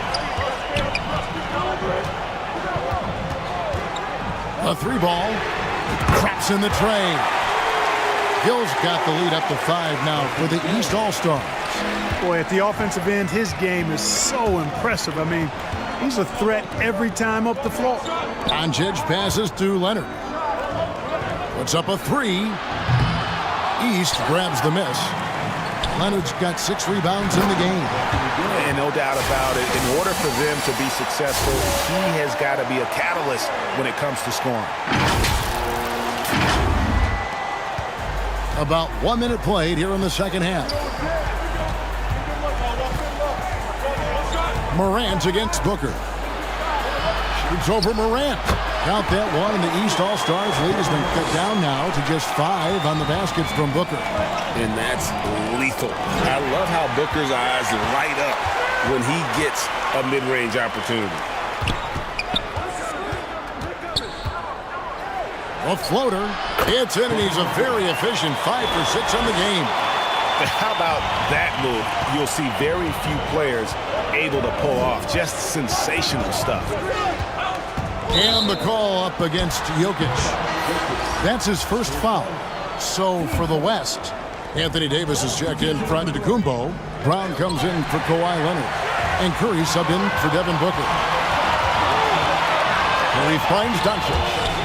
A 3-ball. Traps in the tray. Gill's got the lead up to 5 now for the East All-Stars. Boy, at the offensive end, his game is so impressive. I mean, he's a threat every time up the floor. Doncic passes to Leonard. Puts up a three. East grabs the miss. Leonard's got 6 rebounds in the game. And no doubt about it, in order for them to be successful, he has got to be a catalyst when it comes to scoring. About 1 minute played here in the second half. Morant against Booker. Shoots over Morant. Count that one, and the East All-Stars lead has been cut down now to just 5 on the baskets from Booker. And that's lethal. I love how Booker's eyes light up when he gets a mid-range opportunity. A floater. It's in, and he's a very efficient 5 for 6 on the game. How about that move? You'll see very few players able to pull off. Just sensational stuff. And the call up against Jokic. That's his first foul. So for the West, Anthony Davis is checked in front of Antetokounmpo. Brown comes in for Kawhi Leonard. And Curry subbed in for Devin Booker. Curry finds Doncic.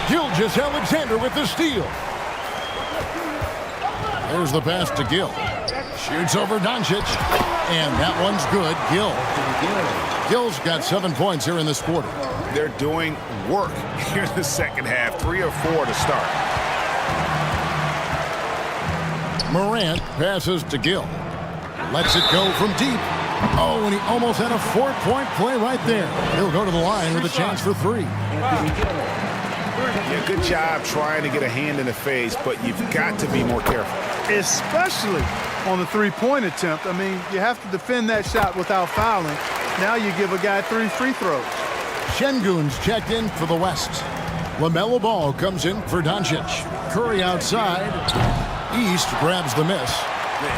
Gilgeous-Alexander with the steal. There's the pass to Gill. Shoots over Doncic. And that one's good. Gill's got 7 points here in this quarter. They're doing work here in the second half. 3 or 4 to start. Morant passes to Gill. Lets it go from deep. Oh, and he almost had a 4-point play right there. He'll go to the line with a chance for 3. Yeah, good job trying to get a hand in the face, but you've got to be more careful. Especially on the 3-point attempt. I mean, you have to defend that shot without fouling. Now you give a guy 3 free throws. Şengün's checked in for the West. LaMelo Ball comes in for Doncic. Curry outside. East grabs the miss.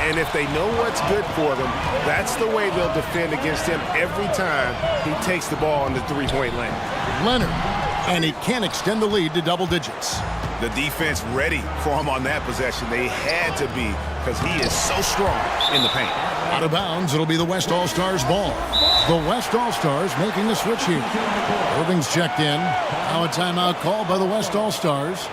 And if they know what's good for them, that's the way they'll defend against him every time he takes the ball in the 3-point lane. Leonard, and he can extend the lead to double digits. The defense ready for him on that possession. They had to be, because he is so strong in the paint. Out of bounds, it'll be the West All-Stars ball. The West All-Stars making the switch here. Irving's checked in. Now a timeout called by the West All-Stars.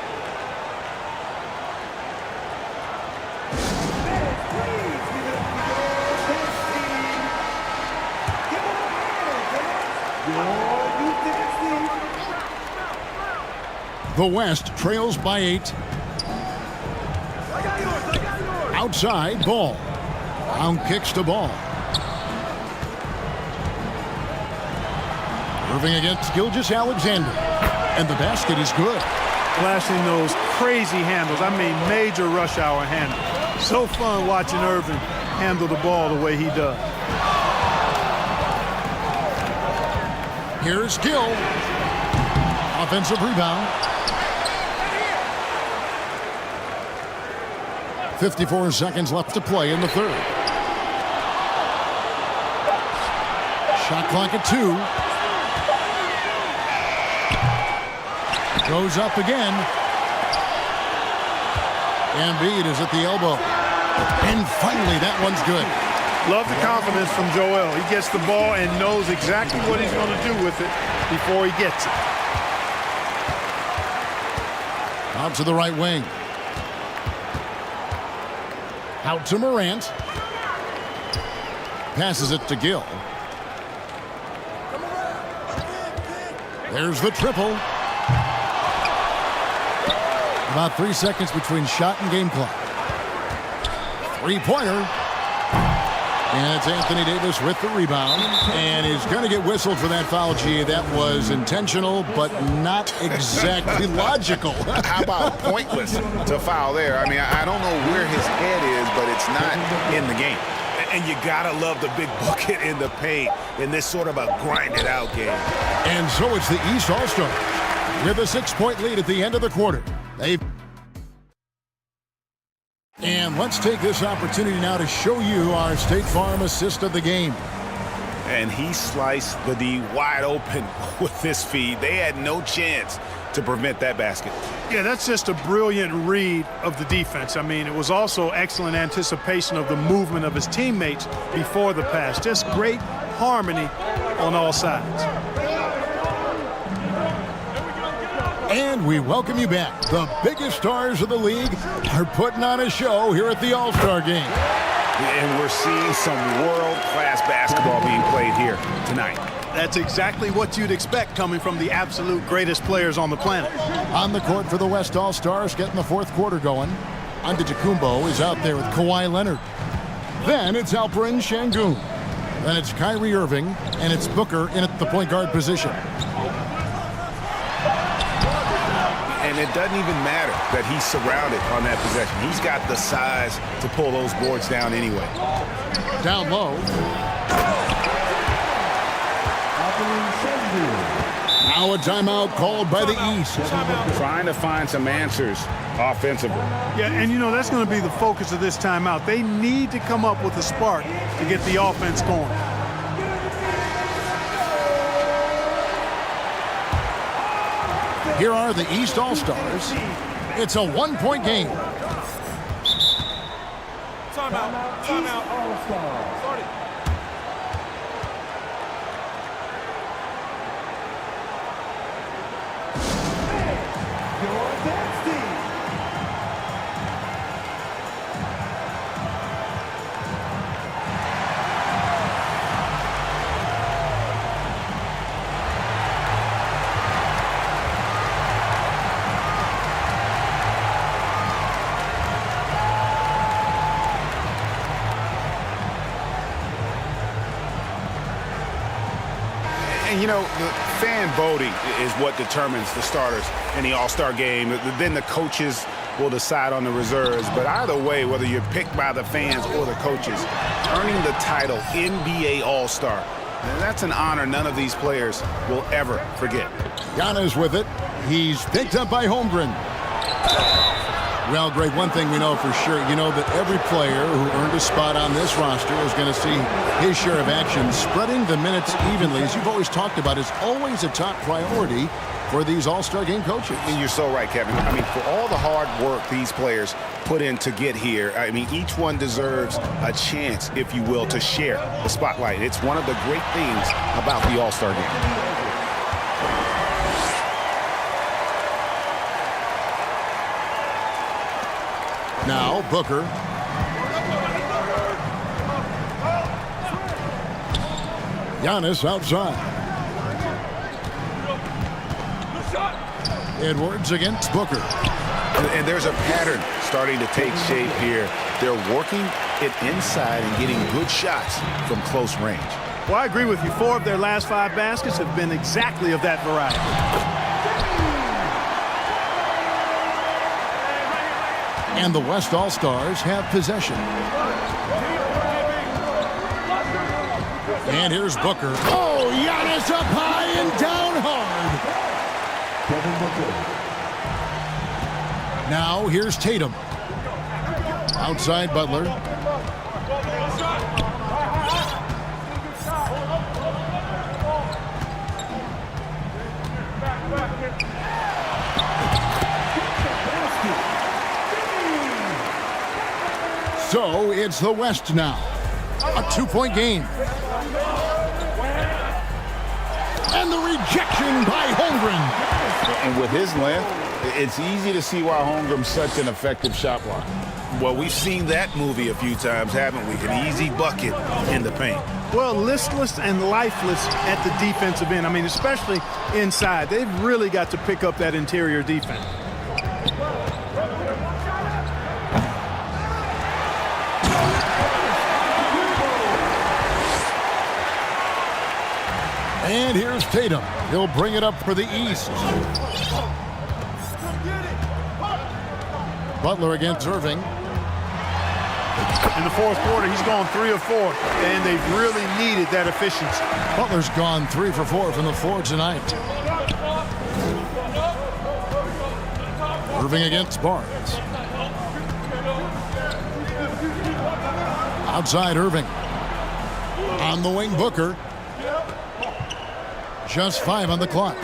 The West trails by 8. Outside, Ball. Brown kicks to Ball. Irving against Gilgeous-Alexander. And the basket is good. Flashing those crazy handles. I mean, major rush hour handles. So fun watching Irving handle the ball the way he does. Here's Gill. Offensive rebound. 54 seconds left to play in the third. Shot clock at 2. Goes up again. Embiid is at the elbow. And finally, that one's good. Love the confidence from Joel. He gets the ball and knows exactly what he's going to do with it before he gets it. Out to the right wing. Out to Morant. Passes it to Gill. There's the triple. About 3 seconds between shot and game clock. 3-pointer. And it's Anthony Davis with the rebound. And he's going to get whistled for that foul, G. That was intentional, but not exactly logical. How about pointless to foul there? I mean, I don't know where his head is, but it's not in the game. And you got to love the big bucket in the paint in this sort of a grinded-out game. And so it's the East All-Stars with a 6-point lead at the end of the quarter. And let's take this opportunity now to show you our State Farm assist of the game. And he sliced the D wide open with this feed. They had no chance to prevent that basket. Yeah, that's just a brilliant read of the defense. I mean, it was also excellent anticipation of the movement of his teammates before the pass. Just great harmony on all sides. And we welcome you back. The biggest stars of the league are putting on a show here at the All-Star Game. And we're seeing some world-class basketball being played here tonight. That's exactly what you'd expect coming from the absolute greatest players on the planet. On the court for the West All-Stars, getting the fourth quarter going. Antetokounmpo is out there with Kawhi Leonard. Then it's Alperen Şengün. Then it's Kyrie Irving, and it's Booker in at the point guard position. And it doesn't even matter that he's surrounded on that possession. He's got the size to pull those boards down anyway. Down low. Now a timeout called by the East. Trying to find some answers offensively. Yeah, and you know, that's going to be the focus of this timeout. They need to come up with a spark to get the offense going. Here are the East All-Stars. It's a one-point game. Timeout. Timeout. Start it. And, you know, the fan voting is what determines the starters in the All-Star game. Then the coaches will decide on the reserves. But either way, whether you're picked by the fans or the coaches, earning the title NBA All-Star, that's an honor none of these players will ever forget. Giannis with it. He's picked up by Holmgren. Well, Greg, one thing we know for sure, you know that every player who earned a spot on this roster is going to see his share of action. Spreading the minutes evenly, as you've always talked about, is always a top priority for these All-Star Game coaches. And you're so right, Kevin. I mean, for all the hard work these players put in to get here, I mean, each one deserves a chance, if you will, to share the spotlight. It's one of the great things about the All-Star Game. Now, Booker. Giannis outside. Edwards against Booker. And there's a pattern starting to take shape here. They're working it inside and getting good shots from close range. Well, I agree with you. 4 of their last 5 baskets have been exactly of that variety. And the West All-Stars have possession. And here's Booker. Oh, Giannis up high and down hard. Now here's Tatum. Outside Butler. So it's the West now. A 2-point game. And the rejection by Holmgren. And with his length, it's easy to see why Holmgren's such an effective shot blocker. Well, we've seen that movie a few times, haven't we? An easy bucket in the paint. Well, listless and lifeless at the defensive end. I mean, especially inside. They've really got to pick up that interior defense. And here's Tatum. He'll bring it up for the East. Butler against Irving. In the fourth quarter, he's gone 3 of 4, and they've really needed that efficiency. Butler's gone 3 for 4 from the floor tonight. Irving against Barnes. Outside Irving. On the wing, Booker. Just 5 on the clock.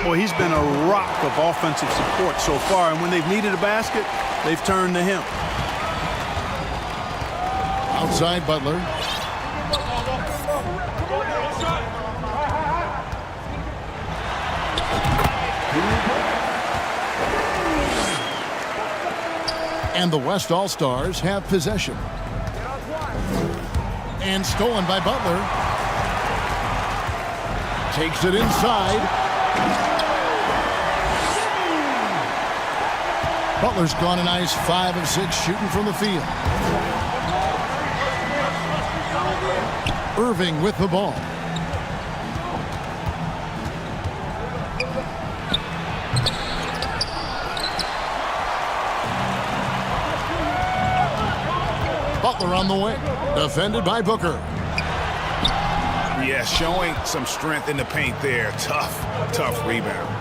Boy, he's been a rock of offensive support so far, and when they've needed a basket, they've turned to him. Outside Butler. And the West All-Stars have possession. And stolen by Butler. Takes it inside. Butler's gone a nice 5 of 6 shooting from the field. Irving with the ball. Butler on the wing. Defended by Booker. Yeah, showing some strength in the paint there. Tough rebound.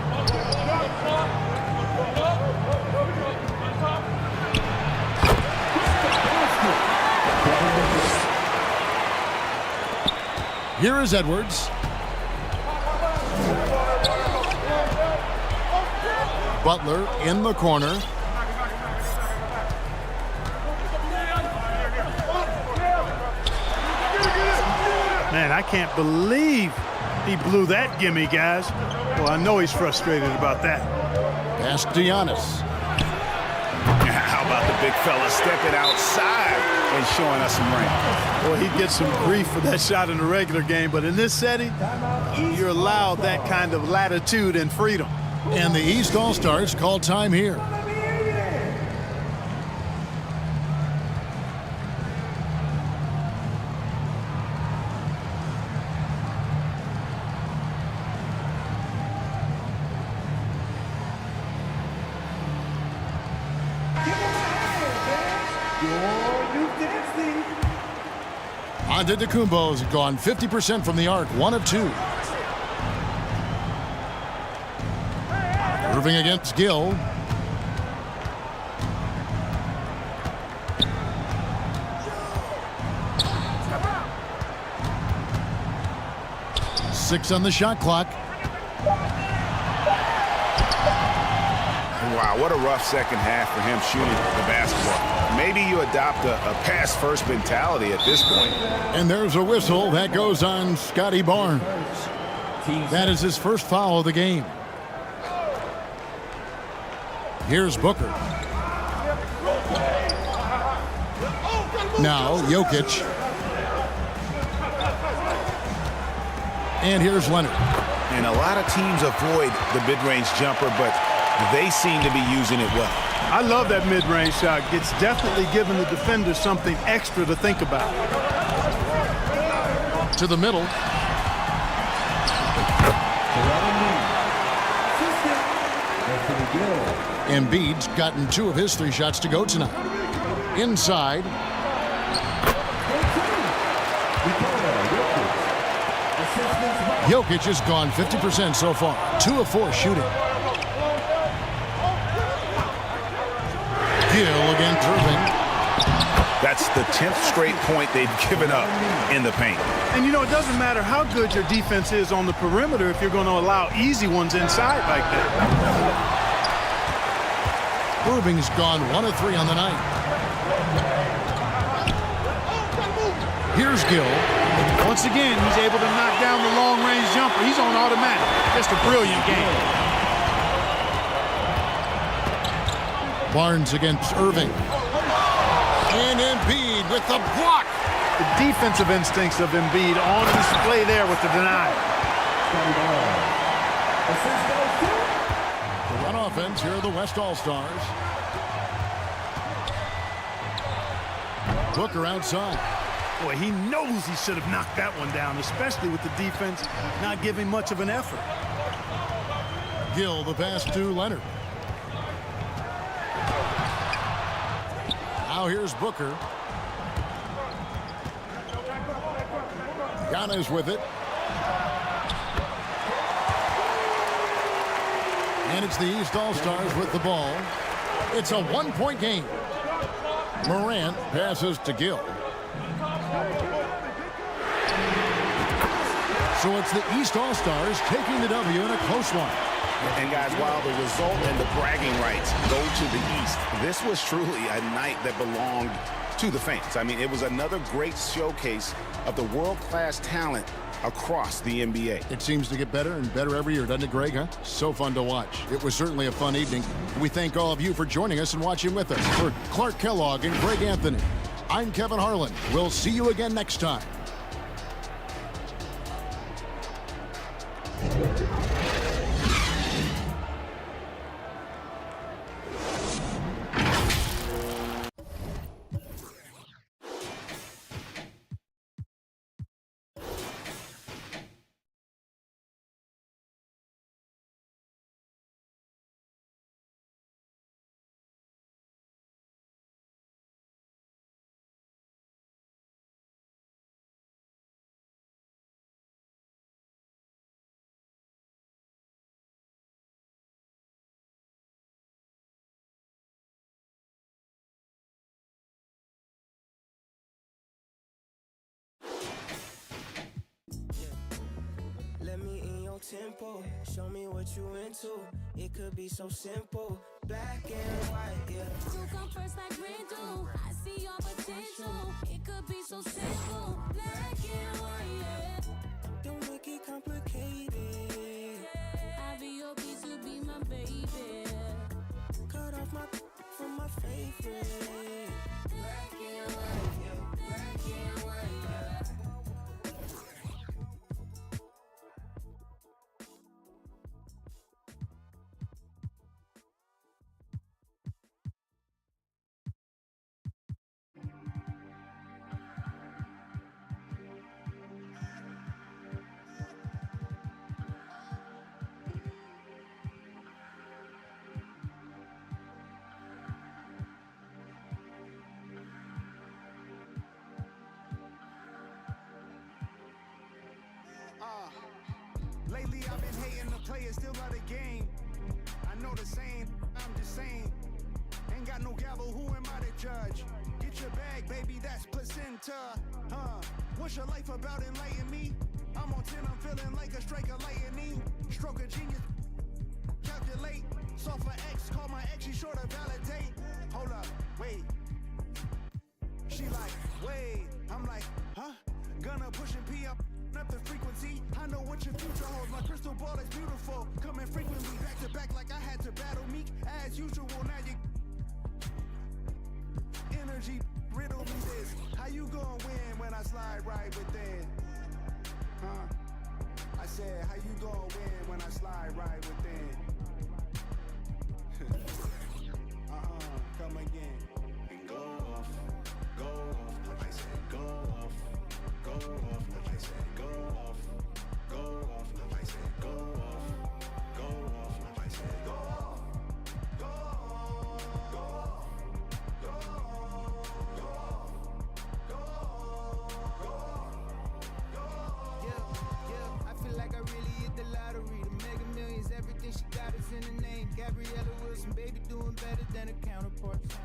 Here is Edwards. Butler in the corner. Man, I can't believe he blew that gimme, guys. Well, I know he's frustrated about that. Pass to Giannis. How about the big fella stepping outside and showing us some range? Well, he'd get some grief for that shot in the regular game, but in this setting, you're allowed that kind of latitude and freedom. And the East All-Stars call time here. Antetokounmpo's gone 50% from the arc, 1 of 2. Irving against Gill. Six on the shot clock. Wow, what a rough second half for him shooting the basketball. Maybe you adopt a pass-first mentality at this point. And there's a whistle that goes on Scotty Barnes. That is his first foul of the game. Here's Booker. Now Jokic. And here's Leonard. And a lot of teams avoid the mid-range jumper, but they seem to be using it well. I love that mid-range shot. It's definitely giving the defender something extra to think about. To the middle. Embiid's gotten 2 of his 3 shots to go tonight. Inside. Jokic has gone 50% so far. 2 of 4 shooting. Gill against Irving. That's the 10th straight point they've given up in the paint. And you know, it doesn't matter how good your defense is on the perimeter if you're going to allow easy ones inside like that. Irving's gone 1 of 3 on the night. Here's Gill. Once again, he's able to knock down the long-range jumper. He's on automatic. Just a brilliant game. Barnes against Irving. And Embiid with the block. The defensive instincts of Embiid on display there with the denial. On offense, here are the West All-Stars. Booker outside. Boy, he knows he should have knocked that one down, especially with the defense not giving much of an effort. Gill, the pass to Leonard. Now here's Booker. Giannis with it. And it's the East All-Stars with the ball. It's a 1-point game. Morant passes to Gill. So it's the East All-Stars taking the W in a close one. And guys, while the result and the bragging rights go to the East, this was truly a night that belonged to the fans. I mean, it was another great showcase of the world-class talent across the NBA. It seems to get better and better every year, doesn't it, Greg? Huh? So fun to watch. It was certainly a fun evening. We thank all of you for joining us and watching with us. For Clark Kellogg and Greg Anthony, I'm Kevin Harlan. We'll see you again next time. Let me in your tempo, show me what you into. It could be so simple, black and white, yeah. You come first like rain do. I see your potential. It could be so simple, black and white, yeah. Don't make it complicated. I'll be your piece, you be my baby. Cut off my from my favorite. Black and white, yeah. Black and white, yeah. Lately I've been hating the players, still love the game. I know the saying, I'm just saying. Ain't got no gavel, who am I to judge? Get your bag, baby, that's placenta. What's your life about, enlighten me? I'm on 10, I'm feeling like a strike of lightning. Stroke of genius, calculate. Solve for X, call my ex, she sure to validate. Hold up, wait. She like, wait. I'm like, huh? Gonna push and pee up the frequency. I know what your future holds. My crystal ball is beautiful. Coming frequently, back to back like I had to battle Meek. As usual, now you energy riddle me this. How you gonna win when I slide right within? I said, how you gonna win when I slide right within? Come again. And go off. I said go off. Go off, I said go off. Go off, I said go off. Go off, I said go off. Go off. Go off. Go off. Go off. Go off. Yeah, I feel like I really hit the lottery. The Mega Millions, everything she got is in the name. Gabriella Wilson, baby, doing better than her counterparts.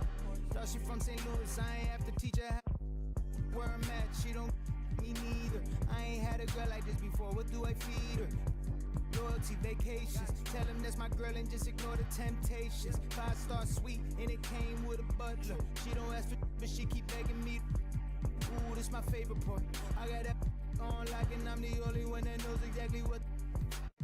Thought she from St. Louis, I ain't have to teach her where I'm at. She don't me neither. I ain't had a girl like this before. What do I feed her? Loyalty, vacations. Tell him that's my girl and just ignore the temptations. 5-star suite and it came with a butler. She don't ask for but she keep begging me. Ooh, this my favorite part. I got that on lock and I'm the only one that knows exactly what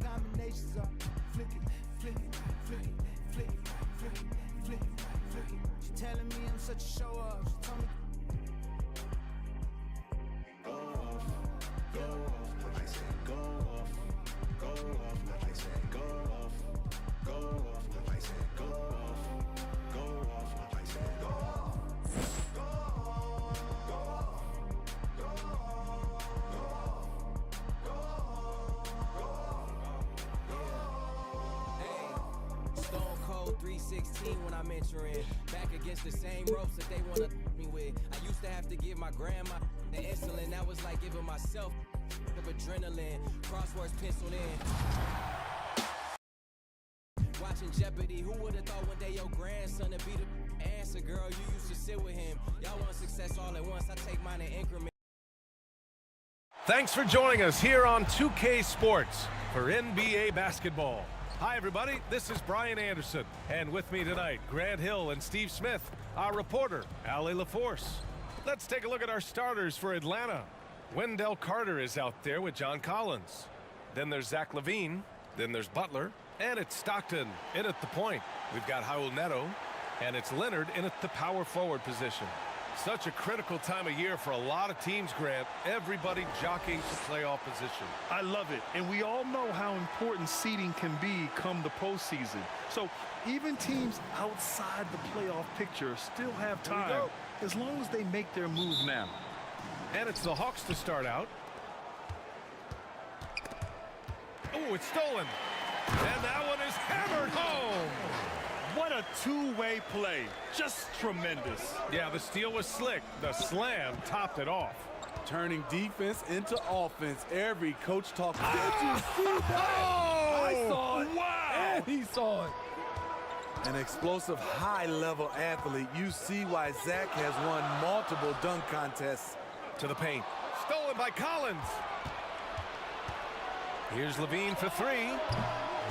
combinations are. Flick it, flick it, flick it, flick it, flick it, flick it, flick it. She telling me I'm such a show off. She told me Go off, I said go off. Go off, I said go off. Go off, I said go off. Go off, I said go off. Go off, go off, go off, go off, go off. Hey, Stone Cold 316 when I'm entering. Back against the same ropes that they wanna me with. I used to have to give my grandma the insulin. That was like giving myself of adrenaline. Crosswords penciled in. Watching Jeopardy, who would've thought one day your grandson would be the answer, girl? You used to sit with him. Y'all want success all at once. I take mine in increments. Thanks for joining us here on 2K Sports for NBA basketball. Hi, everybody. This is Brian Anderson. And with me tonight, Grant Hill and Steve Smith, our reporter, Allie LaForce. Let's take a look at our starters for Atlanta. Wendell Carter is out there with John Collins. Then there's Zach LaVine. Then there's Butler. And it's Stockton in at the point. We've got Raul Neto. And it's Leonard in at the power forward position. Such a critical time of year for a lot of teams, Grant. Everybody jockeying for playoff position. I love it. And we all know how important seeding can be come the postseason. So even teams outside the playoff picture still have time as long as they make their move now. And it's the Hawks to start out. Oh, it's stolen. And that one is hammered home. What a two-way play. Just tremendous. Yeah, the steal was slick. The slam topped it off. Turning defense into offense. Every coach talks. Did you see that? I saw it. Wow. And he saw it. An explosive high-level athlete. You see why Zach has won multiple dunk contests. To the paint. Stolen by Collins. Here's LaVine for three.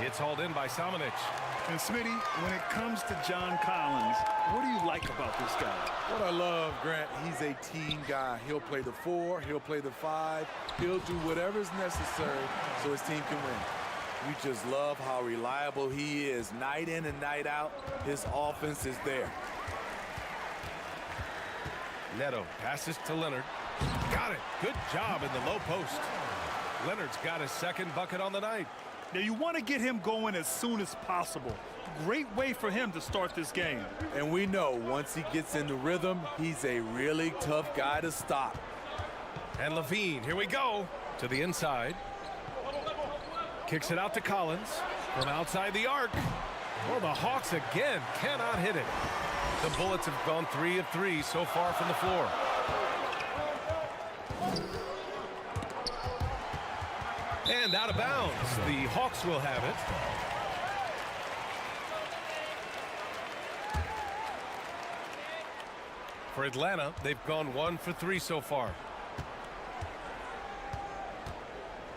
It's hauled in by Samanic. And Smitty, when it comes to John Collins, what do you like about this guy? What I love, Grant, he's a team guy. He'll play the 4, he'll play the 5, he'll do whatever's necessary so his team can win. We just love how reliable he is. Night in and night out, his offense is there. Neto passes to Leonard. Got it. Good job in the low post. Leonard's got his second bucket on the night. Now, you want to get him going as soon as possible. Great way for him to start this game. And we know once he gets into rhythm, he's a really tough guy to stop. And LaVine, here we go, to the inside. Kicks it out to Collins from outside the arc. Well, the Hawks again cannot hit it. The Bullets have gone 3 of 3 so far from the floor. And out of bounds. The Hawks will have it. For Atlanta, they've gone 1 for 3 so far.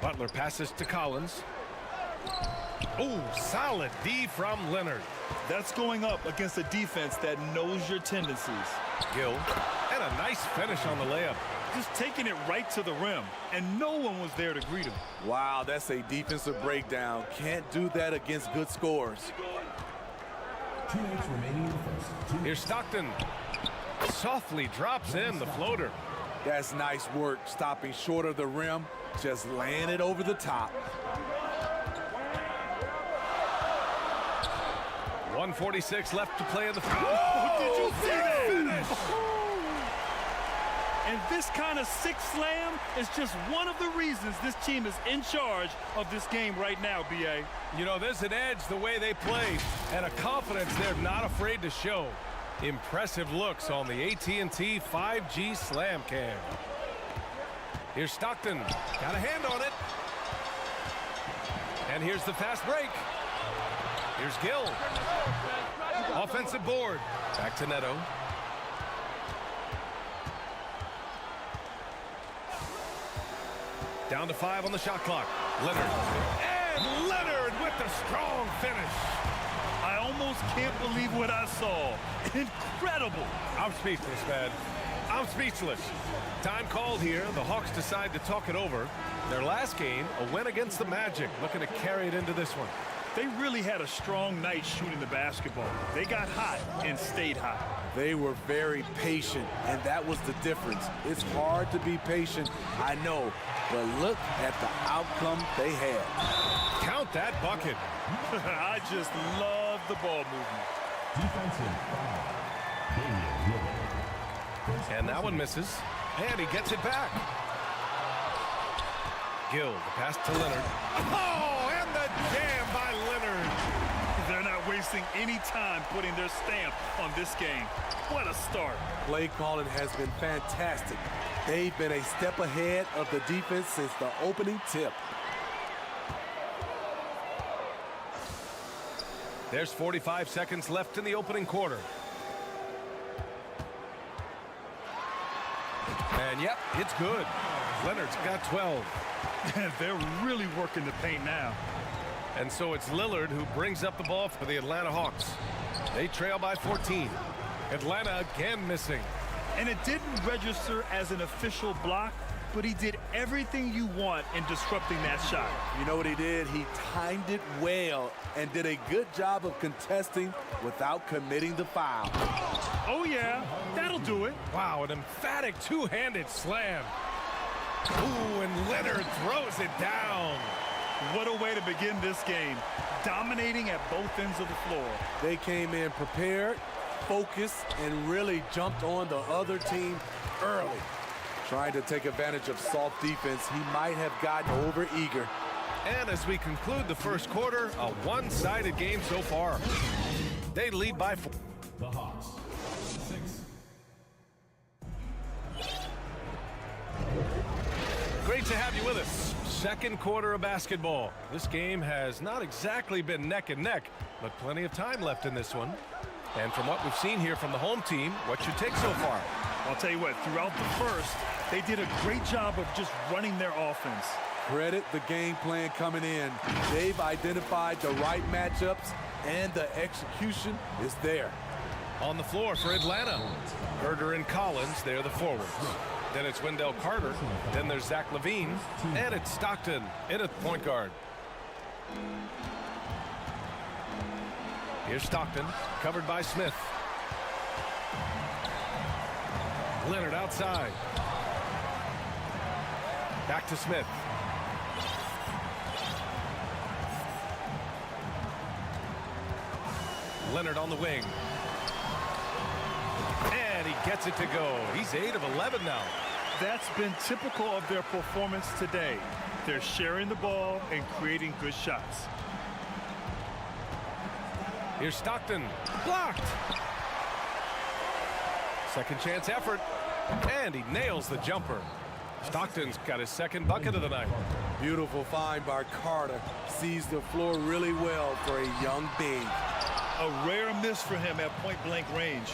Butler passes to Collins. Oh, solid D from Leonard. That's going up against a defense that knows your tendencies. Gill, and a nice finish on the layup. Just taking it right to the rim, and no one was there to greet him. Wow, that's a defensive breakdown. Can't do that against good scores. 2 minutes remaining in the first. Here's Stockton. Softly drops in the floater. That's nice work, stopping short of the rim, just laying it over the top. 1:46 left to play in the first. Oh, did you see that? Finish! And this kind of sick slam is just one of the reasons this team is in charge of this game right now, B.A. You know, there's an edge the way they play and a confidence they're not afraid to show. Impressive looks on the AT&T 5G Slam Cam. Here's Stockton. Got a hand on it. And here's the fast break. Here's Gill. Offensive board. Back to Neto. Down to 5 on the shot clock. Leonard. And Leonard with the strong finish. I almost can't believe what I saw. Incredible. I'm speechless, man. I'm speechless. Time called here. The Hawks decide to talk it over. Their last game, a win against the Magic, looking to carry it into this one. They really had a strong night shooting the basketball. They got hot and stayed hot. They were very patient, and that was the difference. It's hard to be patient, I know, but look at the outcome they had. Count that bucket. I just love the ball movement. Defensive foul. And that one misses. And he gets it back. Gill, the pass to Leonard. Oh, and the jam by Leonard. They're not wasting any time putting their stamp on this game. What a start. Play calling has been fantastic. They've been a step ahead of the defense since the opening tip. There's 45 seconds left in the opening quarter. And yep, it's good. Leonard's got 12. They're really working the paint now. And so it's Lillard who brings up the ball for the Atlanta Hawks. They trail by 14. Atlanta again missing. And it didn't register as an official block, but he did everything you want in disrupting that shot. You know what he did? He timed it well and did a good job of contesting without committing the foul. Oh, yeah, that'll do it. Wow, an emphatic two-handed slam. Ooh, and Leonard throws it down. What a way to begin this game. Dominating at both ends of the floor. They came in prepared, focused, and really jumped on the other team early. Trying to take advantage of soft defense, he might have gotten over-eager. And as we conclude the first quarter, a one-sided game so far. They lead by 4. The Hawks, 6. Great to have you with us. Second quarter of basketball. This game has not exactly been neck and neck, but plenty of time left in this one. And from what we've seen here from the home team, what's your take so far? I'll tell you what, throughout the first, they did a great job of just running their offense. Credit the game plan coming in. They've identified the right matchups, and the execution is there. On the floor for Atlanta, Herder and Collins, they're the forwards. Then it's Wendell Carter, then there's Zach LaVine, and it's Stockton in at point guard. Here's Stockton, covered by Smith. Leonard outside. Back to Smith. Leonard on the wing. And he gets it to go. He's 8 of 11 now. That's been typical of their performance today. They're sharing the ball and creating good shots. Here's Stockton. Blocked. Second chance effort. And he nails the jumper. Stockton's got his second bucket of the night. Beautiful find by Carter. Sees the floor really well for a young big. A rare miss for him at point-blank range.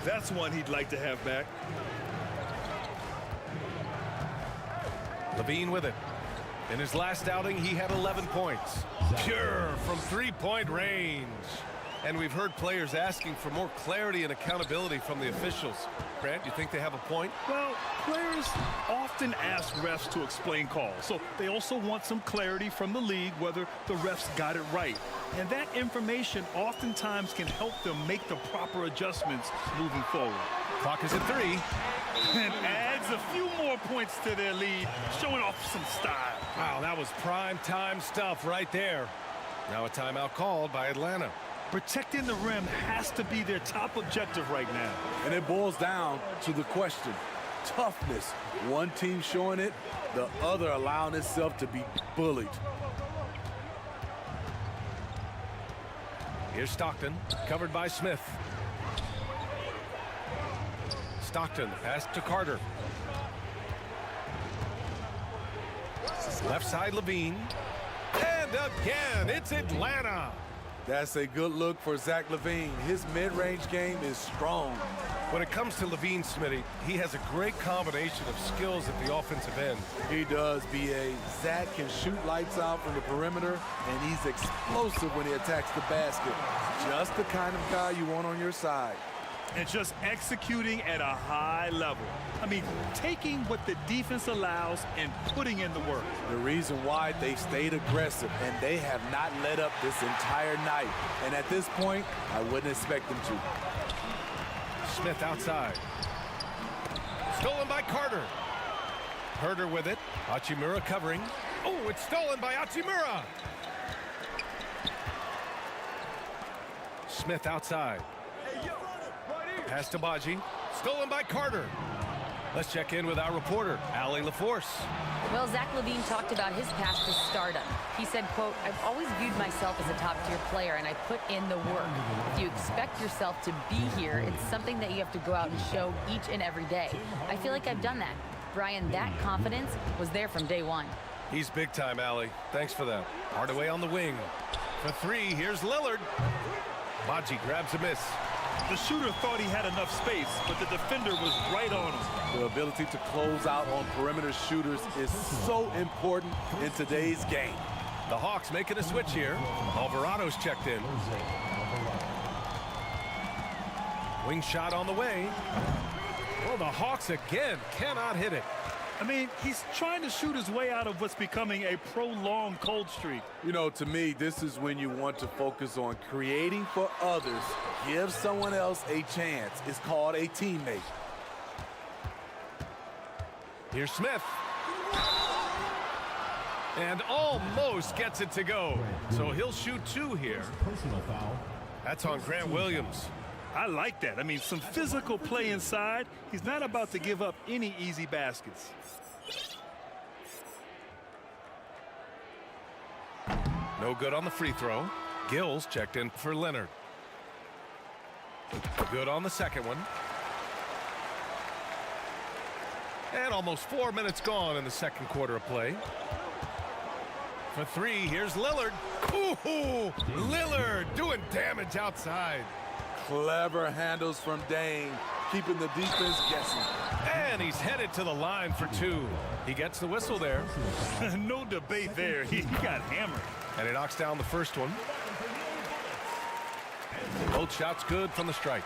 That's one he'd like to have back. LaVine with it. In his last outing, he had 11 points. Pure from three-point range. And we've heard players asking for more clarity and accountability from the officials. Grant, you think they have a point? Well, players often ask refs to explain calls, so they also want some clarity from the league whether the refs got it right. And that information oftentimes can help them make the proper adjustments moving forward. Clock is at 3. And adds a few more points to their lead, showing off some style. Wow, that was prime time stuff right there. Now a timeout called by Atlanta. Protecting the rim has to be their top objective right now. And it boils down to the question. Toughness. One team showing it, the other allowing itself to be bullied. Here's Stockton, covered by Smith. Stockton, pass to Carter. Left side, LaVine. And again, it's Atlanta. That's a good look for Zach LaVine. His mid-range game is strong. When it comes to LaVine, Smitty, he has a great combination of skills at the offensive end. He does, B.A. Zach can shoot lights out from the perimeter, and he's explosive when he attacks the basket. Just the kind of guy you want on your side. And just executing at a high level. I mean, taking what the defense allows and putting in the work. The reason why they stayed aggressive, and they have not let up this entire night. And at this point, I wouldn't expect them to. Smith outside. Stolen by Carter. Herder with it. Hachimura covering. Oh, it's stolen by Hachimura. Smith outside. Pass to Baji. Stolen by Carter. Let's check in with our reporter, Allie LaForce. Well, Zach LaVine talked about his path to stardom. He said, quote, "I've always viewed myself as a top-tier player, and I put in the work. If you expect yourself to be here, it's something that you have to go out and show each and every day. I feel like I've done that." Brian, that confidence was there from day one. He's big time, Allie. Thanks for that. Hardaway on the wing. For 3, here's Lillard. Baji grabs a miss. The shooter thought he had enough space, but the defender was right on him. The ability to close out on perimeter shooters is so important in today's game. The Hawks making a switch here. Alvarado's checked in. Wing shot on the way. Well, the Hawks again cannot hit it. I mean, he's trying to shoot his way out of what's becoming a prolonged cold streak. You know, to me, this is when you want to focus on creating for others. Give someone else a chance. It's called a teammate. Here's Smith. And almost gets it to go. So he'll shoot 2 here. Personal foul. That's on Grant Williams. I like that. I mean, some physical play inside. He's not about to give up any easy baskets. No good on the free throw. Gills checked in for Leonard. Good on the second one. And almost 4 minutes gone in the second quarter of play. For 3, here's Lillard. Ooh, Lillard doing damage outside. Clever handles from Dane, keeping the defense guessing. And he's headed to the line for 2. He gets the whistle there. No debate there. He got hammered. And he knocks down the first one. Both shots good from the stripe.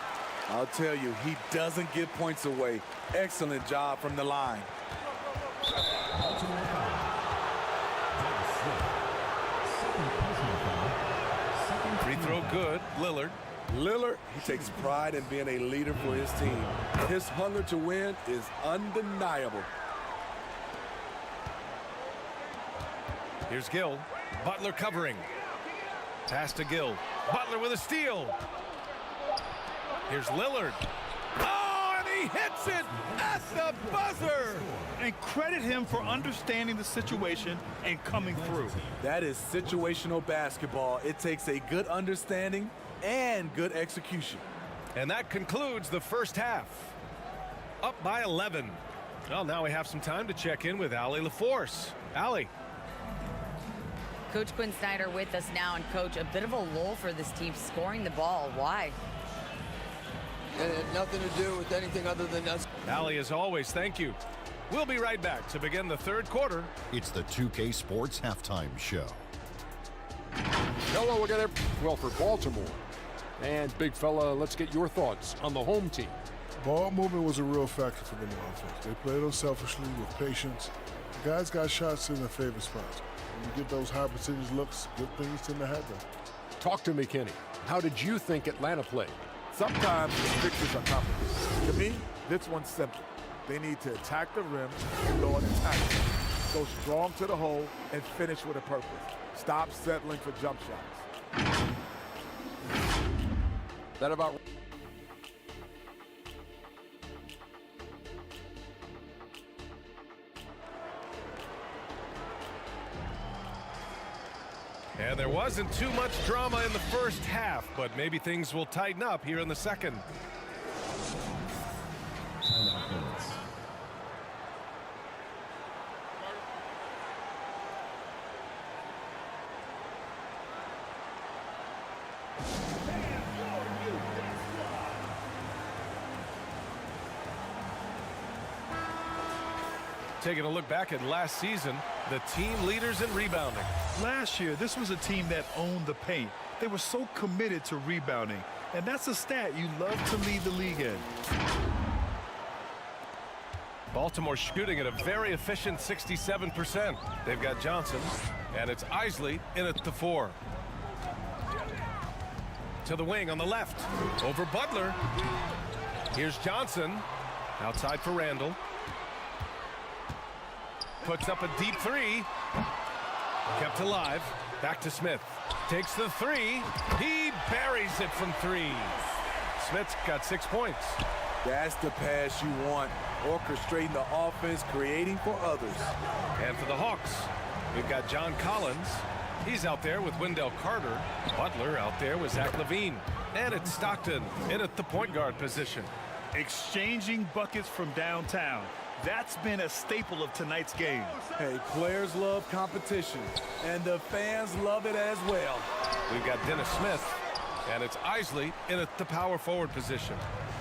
I'll tell you, he doesn't give points away. Excellent job from the line. Free throw good, Lillard. Lillard, he takes pride in being a leader for his team. His hunger to win is undeniable. Here's Gill. Butler covering. Pass to Gill. Butler with a steal. Here's Lillard. Oh, and he hits it at the buzzer. And credit him for understanding the situation and coming through. That is situational basketball. It takes a good understanding and good execution. And that concludes the first half. Up by 11. Well, now we have some time to check in with Allie LaForce. Allie. Coach Quinn Snyder with us now. And, Coach, a bit of a lull for this team scoring the ball. Why? It had nothing to do with anything other than us. Allie, as always, thank you. We'll be right back to begin the third quarter. It's the 2K Sports Halftime Show. Hello again, well, for Baltimore. And, big fella, let's get your thoughts on the home team. Ball movement was a real factor for them on offense. They played unselfishly with patience. The guys got shots in their favorite spots. When you get those high percentage looks, good things tend to happen. Talk to me, Kenny. How did you think Atlanta played? Sometimes the fixes are complicated. To me, this one's simple. They need to attack the rim and go and attack it. Go strong to the hole and finish with a purpose. Stop settling for jump shots. That about... And there wasn't too much drama in the first half, but maybe things will tighten up here in the second. Taking a look back at last season, the team leaders in rebounding. Last year, this was a team that owned the paint. They were so committed to rebounding, and that's a stat you love to lead the league in. Baltimore shooting at a very efficient 67%. They've got Johnson, and it's Isley in at the 4. To the wing on the left, over Butler. Here's Johnson, outside for Randall. Puts up a deep 3. Kept alive. Back to Smith. Takes the 3. He buries it from 3. Smith's got 6 points. That's the pass you want. Orchestrating the offense, creating for others. And for the Hawks, we've got John Collins. He's out there with Wendell Carter. Butler out there with Zach LaVine. And it's Stockton in at the point guard position. Exchanging buckets from downtown. That's been a staple of tonight's game. Hey, players love competition, and the fans love it as well. We've got Dennis Smith, and it's Isley in at the power forward position.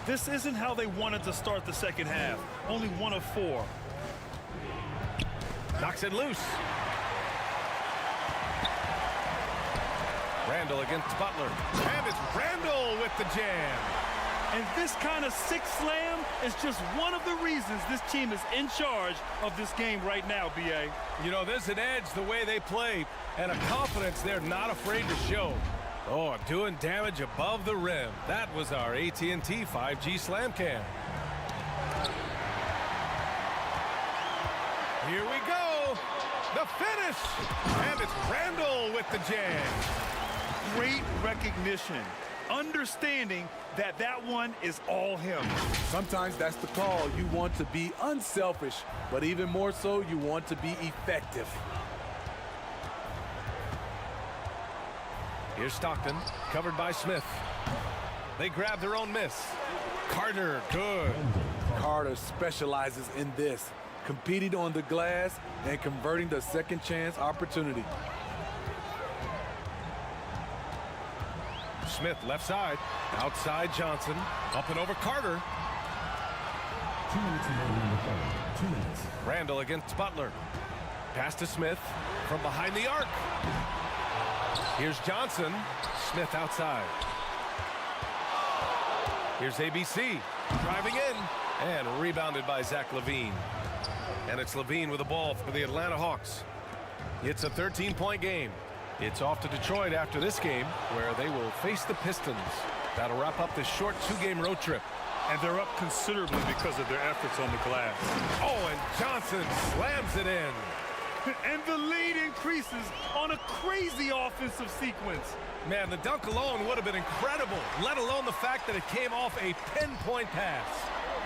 This isn't how they wanted to start the second half. Only 1 of 4. Knocks it loose. Randall against Butler. And it's Randall with the jam. And this kind of six slam is just one of the reasons this team is in charge of this game right now, B.A. You know, there's an edge the way they play and a confidence they're not afraid to show. Oh, doing damage above the rim. That was our AT&T 5G Slam Cam. Here we go. The finish. And it's Randall with the jam. Great recognition. Understanding that that one is all him. Sometimes that's the call. You want to be unselfish, but even more so, you want to be effective. Here's Stockton, covered by Smith. They grab their own miss. Carter, good. Carter specializes in this, competing on the glass and converting the second chance opportunity. Smith left side, outside Johnson, up and over Carter. 2 minutes remaining in the third. 2 minutes. Randall against Butler. Pass to Smith from behind the arc. Here's Johnson. Smith outside. Here's ABC driving in and rebounded by Zach LaVine. And it's LaVine with the ball for the Atlanta Hawks. It's a 13-point game. It's off to Detroit after this game, where they will face the Pistons. That'll wrap up this short 2-game road trip. And they're up considerably because of their efforts on the glass. Oh, and Johnson slams it in. And the lead increases on a crazy offensive sequence. Man, the dunk alone would have been incredible, let alone the fact that it came off a pinpoint pass.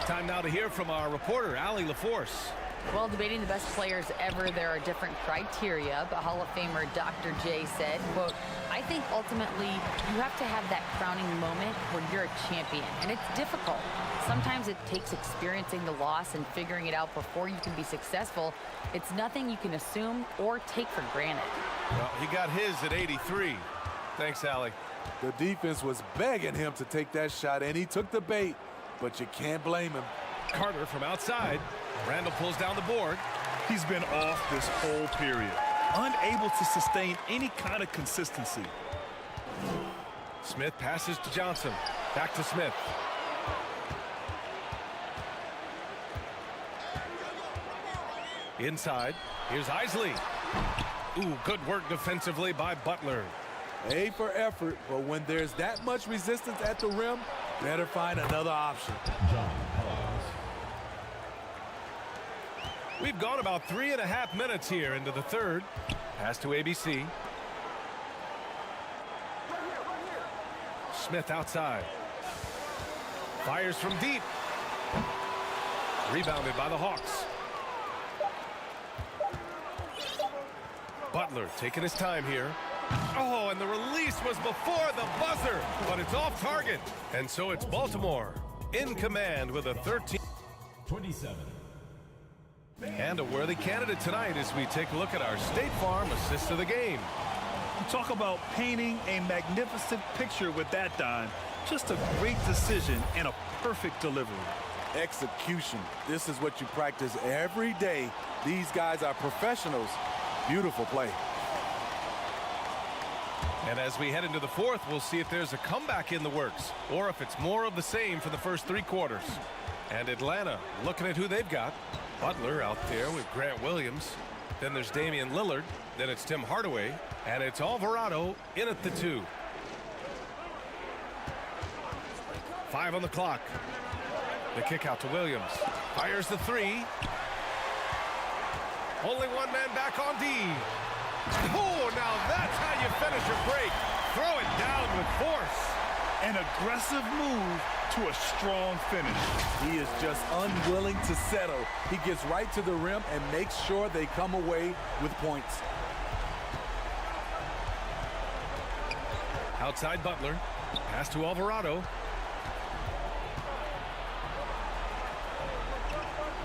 Time now to hear from our reporter, Allie LaForce. Well, debating the best players ever, there are different criteria, but Hall of Famer Dr. J said, quote, I think ultimately you have to have that crowning moment where you're a champion, and it's difficult. Sometimes it takes experiencing the loss and figuring it out before you can be successful. It's nothing you can assume or take for granted. Well, he got his at 83. Thanks, Allie. The defense was begging him to take that shot, and he took the bait, but you can't blame him. Carter from outside. Randall pulls down the board. He's been off this whole period, unable to sustain any kind of consistency. Smith passes to Johnson. Back to Smith. Inside. Here's Isley. Ooh, good work defensively by Butler. A for effort, but when there's that much resistance at the rim, better find another option. We've gone about 3.5 minutes here into the third. Pass to ABC. Smith outside. Fires from deep. Rebounded by the Hawks. Butler taking his time here. Oh, and the release was before the buzzer, but it's off target. And so it's Baltimore in command with a 13-27. And a worthy candidate tonight as we take a look at our State Farm assist of the game. You talk about painting a magnificent picture with that, Don. Just a great decision and a perfect delivery. Execution. This is what you practice every day. These guys are professionals. Beautiful play. And as we head into the fourth, we'll see if there's a comeback in the works or if it's more of the same for the first 3 quarters. And Atlanta looking at who they've got. Butler out there with Grant Williams. Then there's Damian Lillard. Then it's Tim Hardaway. And it's Alvarado in at the 2. 5 on the clock. The kick out to Williams. Fires the 3. Only one man back on D. Oh, now that's how you finish a break. Throw it down with force. An aggressive move to a strong finish. He is just unwilling to settle. He gets right to the rim and makes sure they come away with points. Outside Butler. Pass to Alvarado.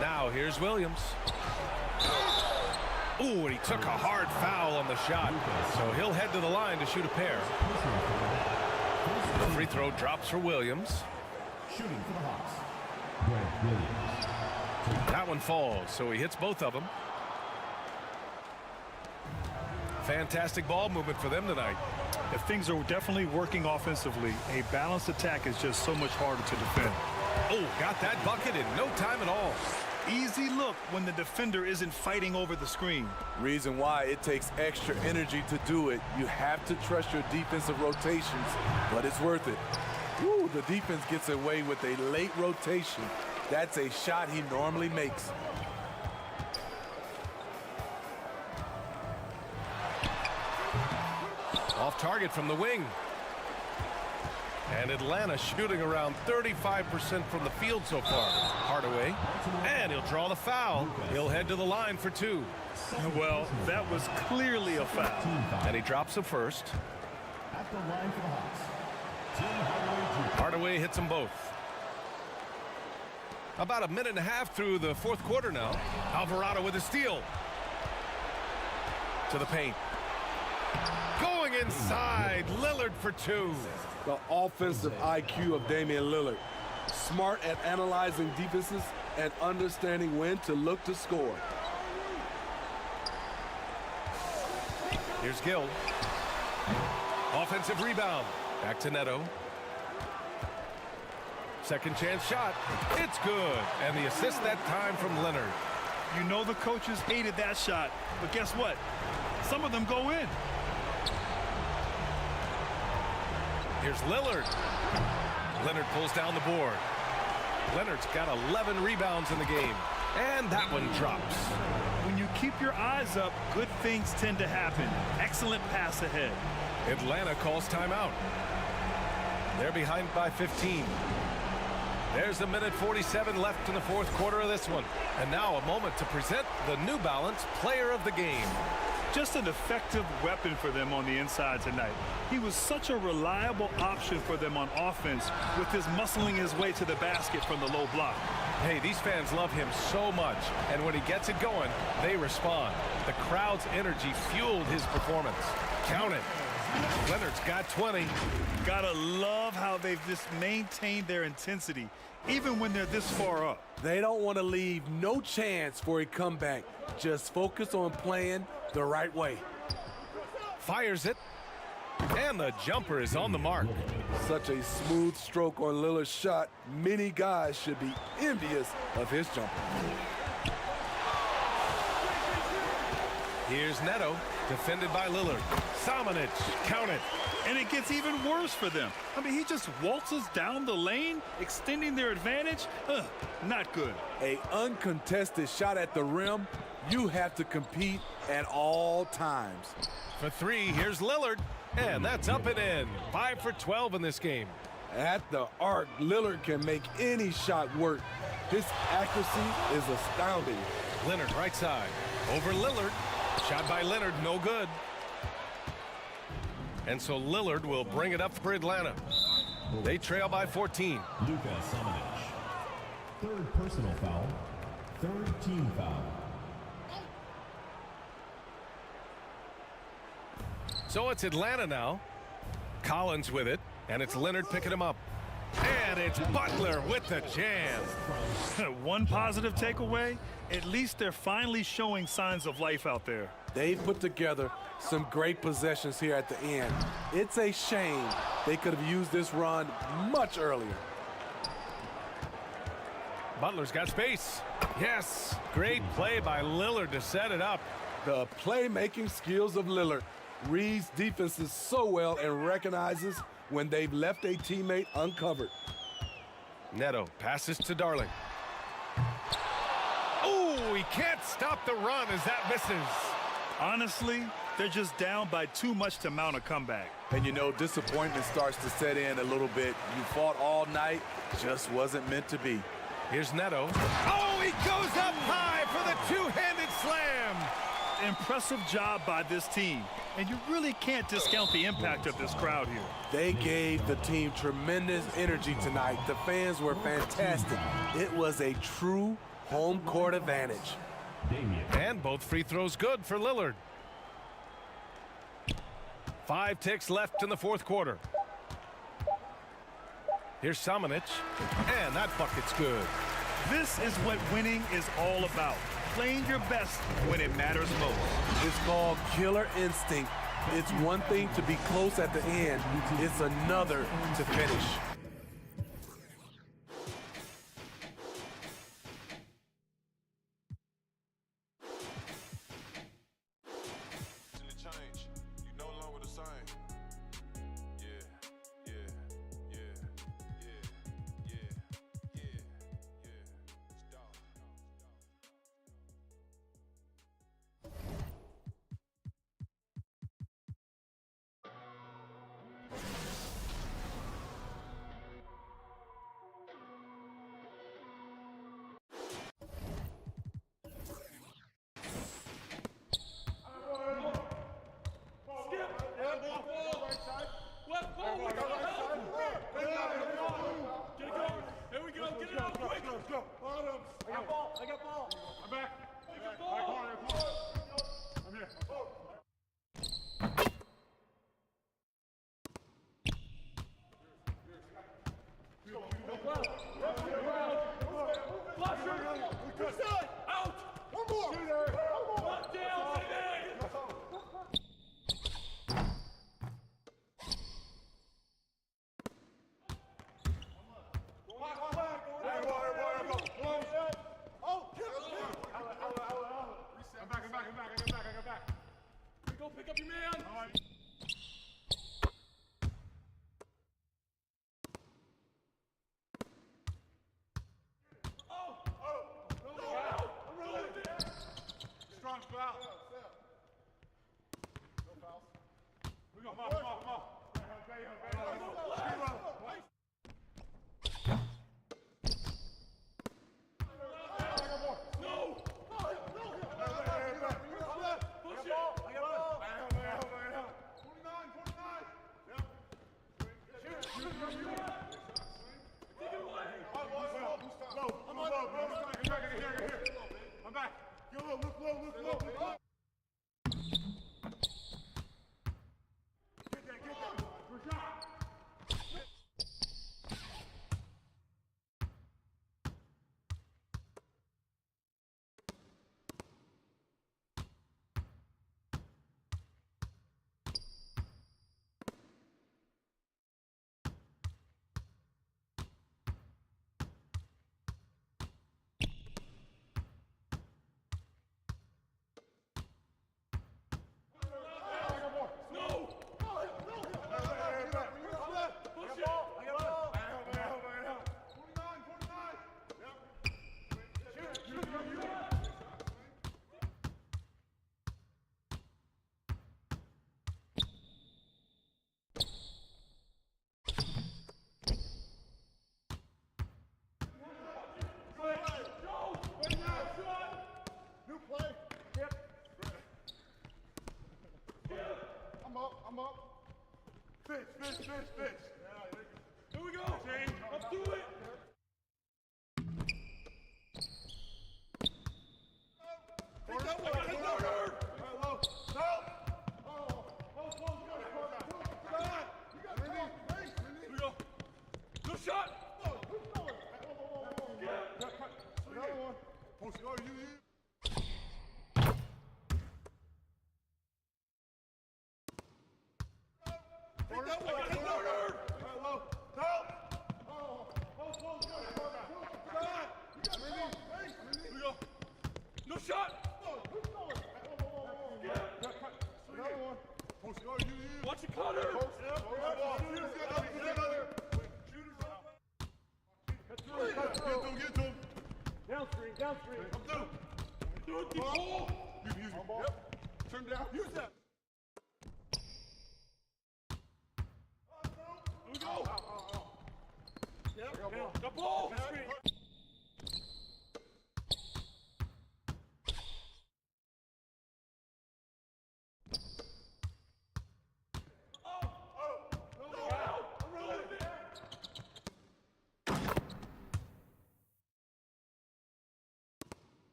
Now here's Williams. Ooh, and he took a hard foul on the shot. So he'll head to the line to shoot a pair. The free throw drops for Williams. Shooting for the Hawks, Grant Williams. That one falls, so he hits both of them. Fantastic ball movement for them tonight. If things are definitely working offensively, a balanced attack is just so much harder to defend. Oh, got that bucket in no time at all. Easy look when the defender isn't fighting over the screen. Reason why it takes extra energy to do it. You have to trust your defensive rotations, but it's worth it. Woo, the defense gets away with a late rotation. That's a shot he normally makes. Off target from the wing. And Atlanta shooting around 35% from the field so far. Hardaway, and he'll draw the foul. He'll head to the line for 2. Well, that was clearly a foul. And he drops the first. At the line for the Hawks, Hardaway hits them both. About a minute and a half through the fourth quarter now. Alvarado with a steal. To the paint. Going inside, Lillard for 2. The offensive IQ of Damian Lillard. Smart at analyzing defenses and understanding when to look to score. Here's Gill. Offensive rebound. Back to Neto. Second chance shot. It's good. And the assist that time from Leonard. You know the coaches hated that shot, but guess what? Some of them go in. Here's Lillard. Leonard pulls down the board. Leonard's got 11 rebounds in the game. And that one drops. When you keep your eyes up, good things tend to happen. Excellent pass ahead. Atlanta calls timeout. They're behind by 15. There's a minute 47 left in the fourth quarter of this one. And now a moment to present the New Balance Player of the Game. Just an effective weapon for them on the inside tonight. He was such a reliable option for them on offense with his muscling his way to the basket from the low block. Hey, these fans love him so much, and when he gets it going, they respond. The crowd's energy fueled his performance. Count it. Leonard's got 20. Gotta love how they've just maintained their intensity, even when they're this far up. They don't want to leave no chance for a comeback. Just focus on playing the right way. Fires it. And the jumper is on the mark. Such a smooth stroke on Lillard's shot. Many guys should be envious of his jumper. Here's Neto, defended by Lillard. Samanic, count it. And it gets even worse for them. I mean, he just waltzes down the lane, extending their advantage. Not good. A uncontested shot at the rim. You have to compete at all times. For 3, here's Lillard. And that's up and in. 5 for 12 in this game. At the arc, Lillard can make any shot work. His accuracy is astounding. Leonard right side. Over Lillard. Shot by Leonard, no good. And so Lillard will bring it up for Atlanta. They trail by 14. Luka Samanic. Third personal foul. Third team foul. So it's Atlanta now. Collins with it, and it's Leonard picking him up. And it's Butler with the jam. One positive takeaway, at least they're finally showing signs of life out there. They've put together some great possessions here at the end. It's a shame they could have used this run much earlier. Butler's got space. Yes, great play by Lillard to set it up. The playmaking skills of Lillard reads defenses so well and recognizes when they've left a teammate uncovered. Neto passes to Darling. Oh, he can't stop the run as that misses. Honestly, they're just down by too much to mount a comeback. And you know, disappointment starts to set in a little bit. You fought all night, just wasn't meant to be. Here's Neto. Oh, he goes up high for the two-handed slam. Impressive job by this team. And you really can't discount the impact of this crowd here. They gave the team tremendous energy tonight. The fans were fantastic. It was a true home court advantage. And both free throws good for Lillard. 5 ticks left in the fourth quarter. Here's Samanic, and that bucket's good. This is what winning is all about. Playing your best when it matters most. It's called killer instinct. It's one thing to be close at the end. It's another to finish.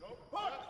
Help left.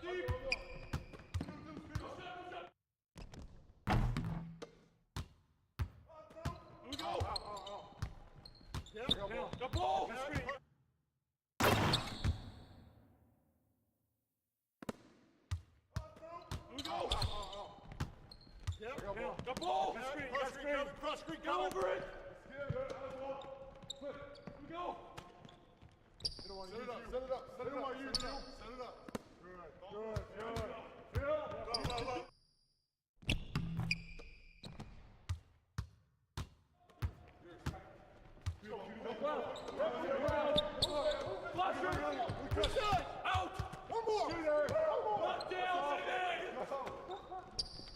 Deep. The ball! The ball! Cross screen, get over it! Go! Set it up. Set it up. Set it up. Good. Out! One more! Lock down,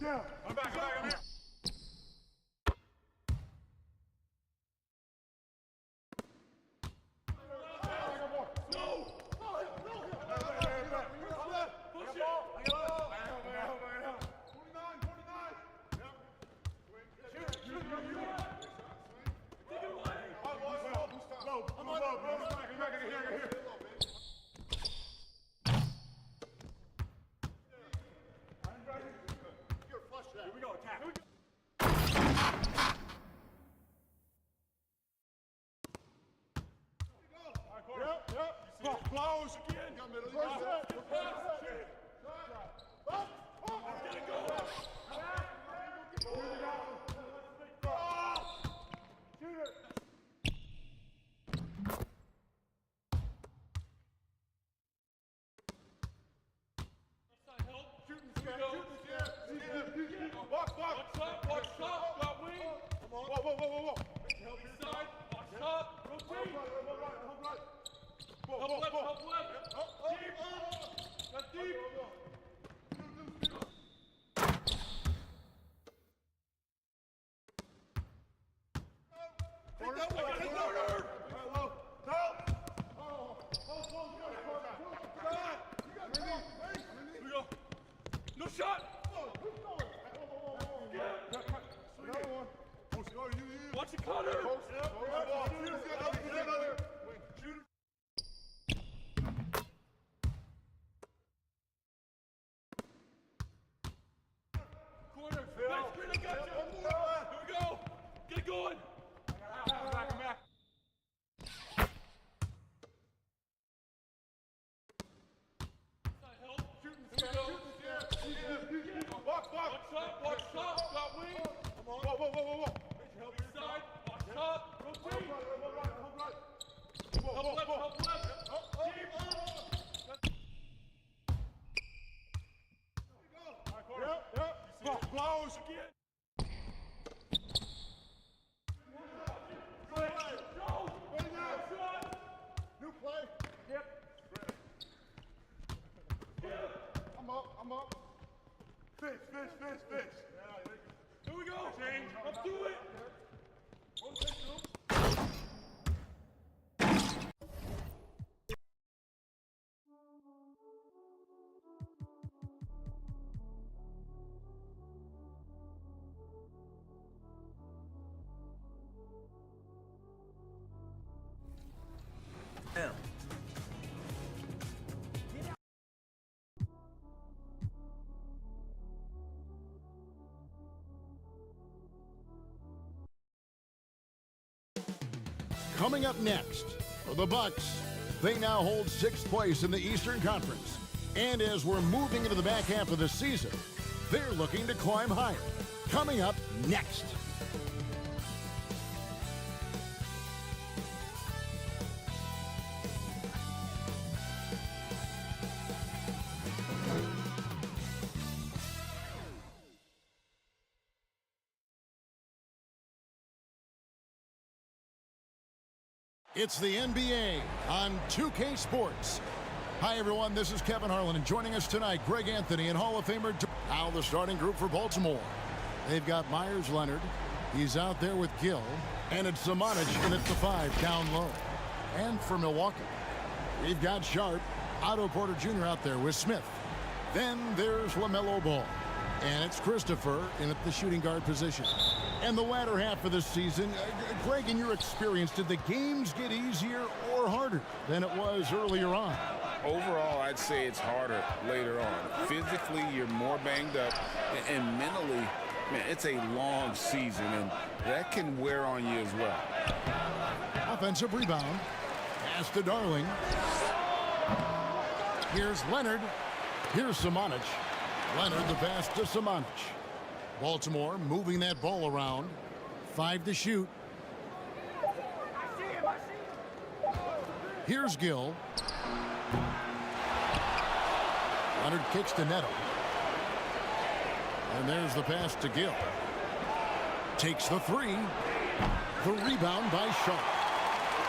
Yeah. I'm back. I'm here. Here we go, attack. Close again. Watch top, got wing. Whoa. Help inside, watch top, rotate. Help left. Deep. Got deep. No shot! Watch the cutter! Corner, back screen, I got you! Here we go! Get it going! Back. Watch top, got wing. Whoa. Help your side, watch top, rotate. Help left. Deep. Close Again. New play. Yep. I'm up. Fish. Here we go. Change. Up to it. Damn. Coming up next, for the Bucks, they now hold 6th place in the Eastern Conference. And as we're moving into the back half of the season, they're looking to climb higher. Coming up next. It's the NBA on 2K Sports. Hi, everyone. This is Kevin Harlan, and joining us tonight, Greg Anthony and Hall of Famer. Now the starting group for Baltimore. They've got Myers Leonard. He's out there with Gill. And it's Samanic in at the 5 down low. And for Milwaukee, we've got Sharp, Otto Porter Jr. out there with Smith. Then there's LaMelo Ball. And it's Christopher in at the shooting guard position. And the latter half of the season, Greg, in your experience, did the games get easier or harder than it was earlier on? Overall, I'd say it's harder later on. Physically, you're more banged up, and mentally, man, it's a long season, and that can wear on you as well. offensive rebound. Pass to Darling. Here's Leonard. Here's Samanic. Leonard the pass to Samanic. Baltimore moving that ball around. 5 to shoot. Here's Gill. Leonard kicks to Neto. And there's the pass to Gill. Takes the three. The rebound by Shaw.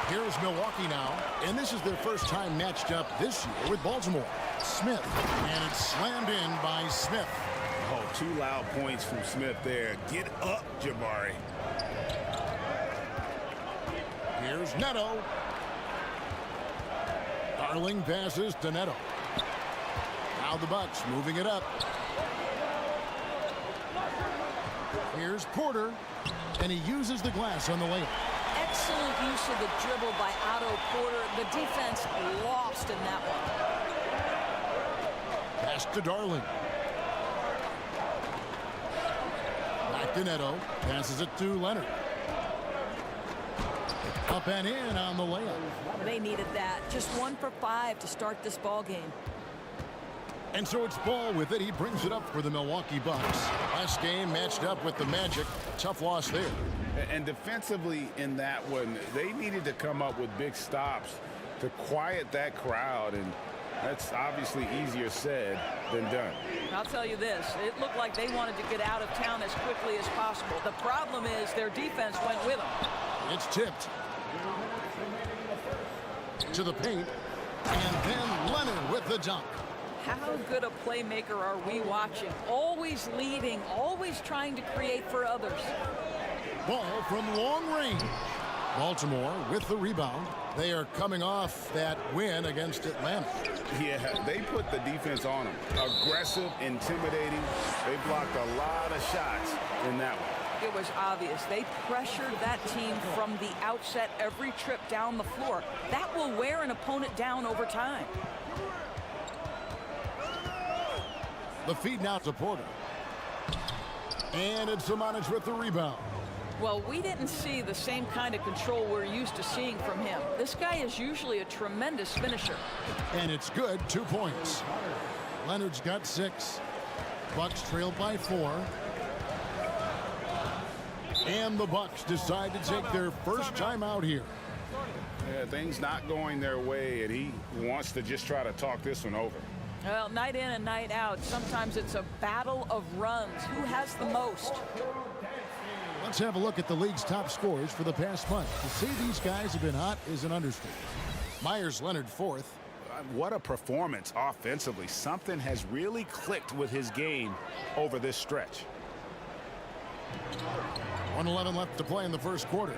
Here's Milwaukee now, and this is their first time matched up this year with Baltimore. Smith, and it's slammed in by Smith. Oh, 2 loud points from Smith there. Get up, Jabari. Here's Neto. Darling passes to Neto. Now the Bucks moving it up. Here's Porter, and he uses the glass on the layup. Excellent use of the dribble by Otto Porter. The defense lost in that one. Pass to Darling. Back to Neto. Passes it to Leonard. Up and in on the layup. They needed that. Just 1 for 5 to start this ball game. And so it's Ball with it. He brings it up for the Milwaukee Bucks. Last game matched up with the Magic. Tough loss there. And defensively in that one, they needed to come up with big stops to quiet that crowd, and that's obviously easier said than done. I'll tell you this, it looked like they wanted to get out of town as quickly as possible. The problem is their defense went with them. It's tipped to the paint, and then Leonard with the dunk. How good a playmaker are we watching? Always leading, always trying to create for others. Ball from long range. Baltimore with the rebound. They are coming off that win against Atlanta. Yeah, they put the defense on them. Aggressive, intimidating. They blocked a lot of shots in that one. It was obvious. They pressured that team from the outset every trip down the floor. That will wear an opponent down over time. The feed now to Porter. And it's Samanic with the rebound. Well, we didn't see the same kind of control we're used to seeing from him. This guy is usually a tremendous finisher. And it's good, 2 points. Leonard's got 6. Bucks trail by 4. And the Bucks decide to take their first time out here. Yeah, things not going their way, and he wants to just try to talk this one over. Well, night in and night out, sometimes it's a battle of runs. Who has the most? Let's have a look at the league's top scorers for the past month. To say these guys have been hot is an understatement. Myers Leonard 4th. What a performance offensively. Something has really clicked with his game over this stretch. 1:11 left to play in the first quarter.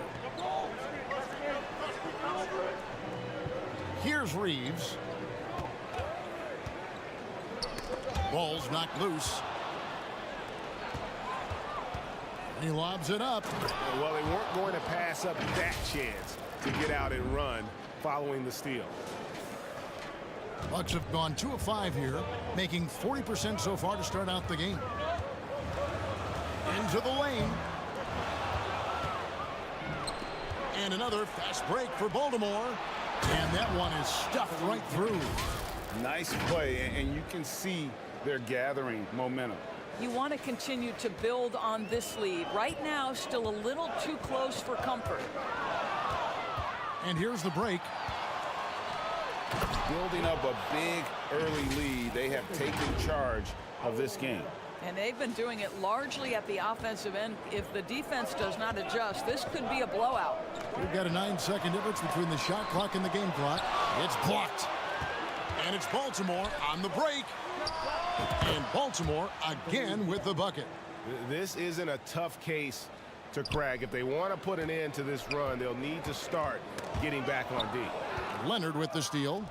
Here's Reeves. Ball's knocked loose. He lobs it up. Well, they weren't going to pass up that chance to get out and run following the steal. Bucks have gone 2 of 5 here, making 40% so far to start out the game. Into the lane. And another fast break for Baltimore. And that one is stuffed right through. Nice play, and you can see they're gathering momentum. You want to continue to build on this lead. Right now, still a little too close for comfort. And here's the break. Building up a big early lead, they have taken charge of this game. And they've been doing it largely at the offensive end. If the defense does not adjust, this could be a blowout. We've got a 9-second difference between the shot clock and the game clock. It's blocked. And it's Baltimore on the break. And Baltimore again with the bucket. This isn't a tough case to crack. If they want to put an end to this run, they'll need to start getting back on D. Leonard with the steal.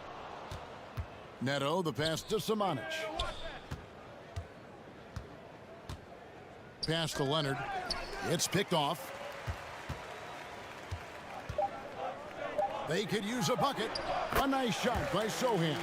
Neto, the pass to Samanic. Pass to Leonard. It's picked off. They could use a bucket. A nice shot by Sohan.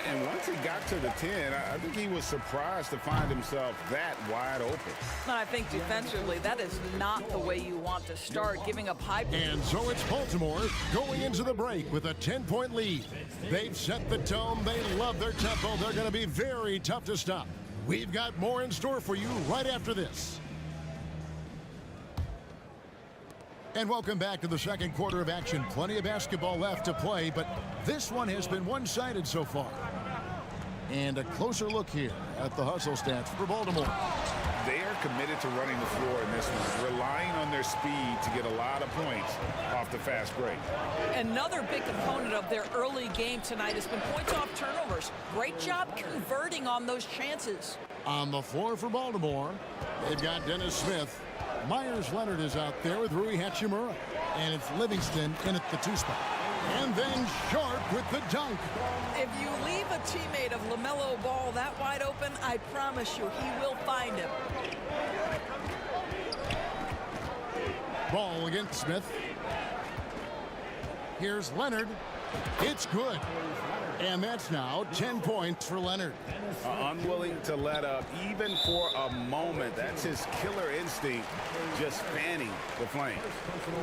And once he got to the 10, I think he was surprised to find himself that wide open. I think defensively, that is not the way you want to start, giving up high. And so it's Baltimore going into the break with a 10-point lead. They've set the tone. They love their tempo. They're going to be very tough to stop. We've got more in store for you right after this. And welcome back to the second quarter of action. Plenty of basketball left to play, but this one has been one-sided so far. And a closer look here at the hustle stats for Baltimore. They are committed to running the floor in this one, relying on their speed to get a lot of points off the fast break. Another big component of their early game tonight has been points off turnovers. Great job converting on those chances. On the floor for Baltimore, they've got Dennis Smith. Myers Leonard is out there with Rui Hachimura. And it's Livingston in at the 2 spot. And then Sharp with the dunk. If you leave a teammate of LaMelo Ball that wide open, I promise you he will find him. Ball against Smith. Here's Leonard. It's good. And that's now 10 points for Leonard. Unwilling to let up even for a moment. That's his killer instinct, just fanning the flames.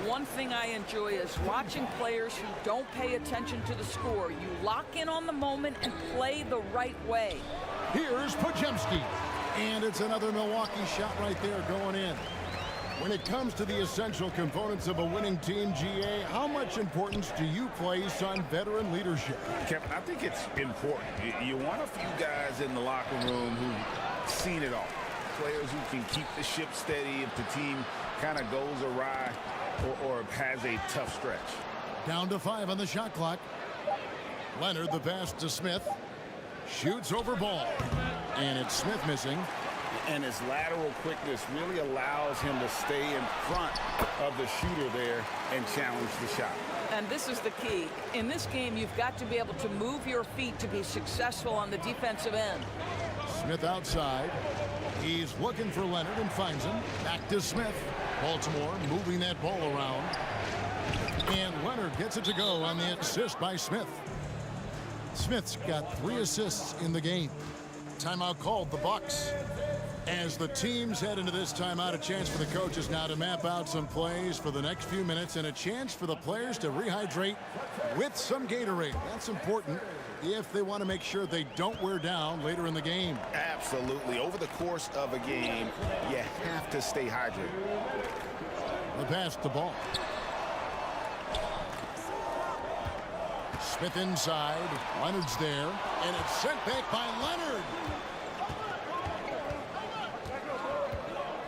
One thing I enjoy is watching players who don't pay attention to the score. You lock in on the moment and play the right way. Here's Podziemski. And it's another Milwaukee shot right there going in. When it comes to the essential components of a winning team, GA, how much importance do you place on veteran leadership? Kevin, I think it's important. You want a few guys in the locker room who've seen it all. Players who can keep the ship steady if the team kind of goes awry or has a tough stretch. Down to 5 on the shot clock. Leonard, the pass to Smith. Shoots over Ball. And it's Smith missing. And his lateral quickness really allows him to stay in front of the shooter there and challenge the shot. And this is the key. In this game, you've got to be able to move your feet to be successful on the defensive end. Smith outside. He's looking for Leonard and finds him. Back to Smith. Baltimore moving that ball around. And Leonard gets it to go on the assist by Smith. Smith's got 3 assists in the game. Timeout called the Bucks. As the teams head into this timeout, a chance for the coaches now to map out some plays for the next few minutes and a chance for the players to rehydrate with some Gatorade. That's important if they want to make sure they don't wear down later in the game. Absolutely. Over the course of a game, you have to stay hydrated. The pass to Ball. Smith inside. Leonard's there. And it's sent back by Leonard.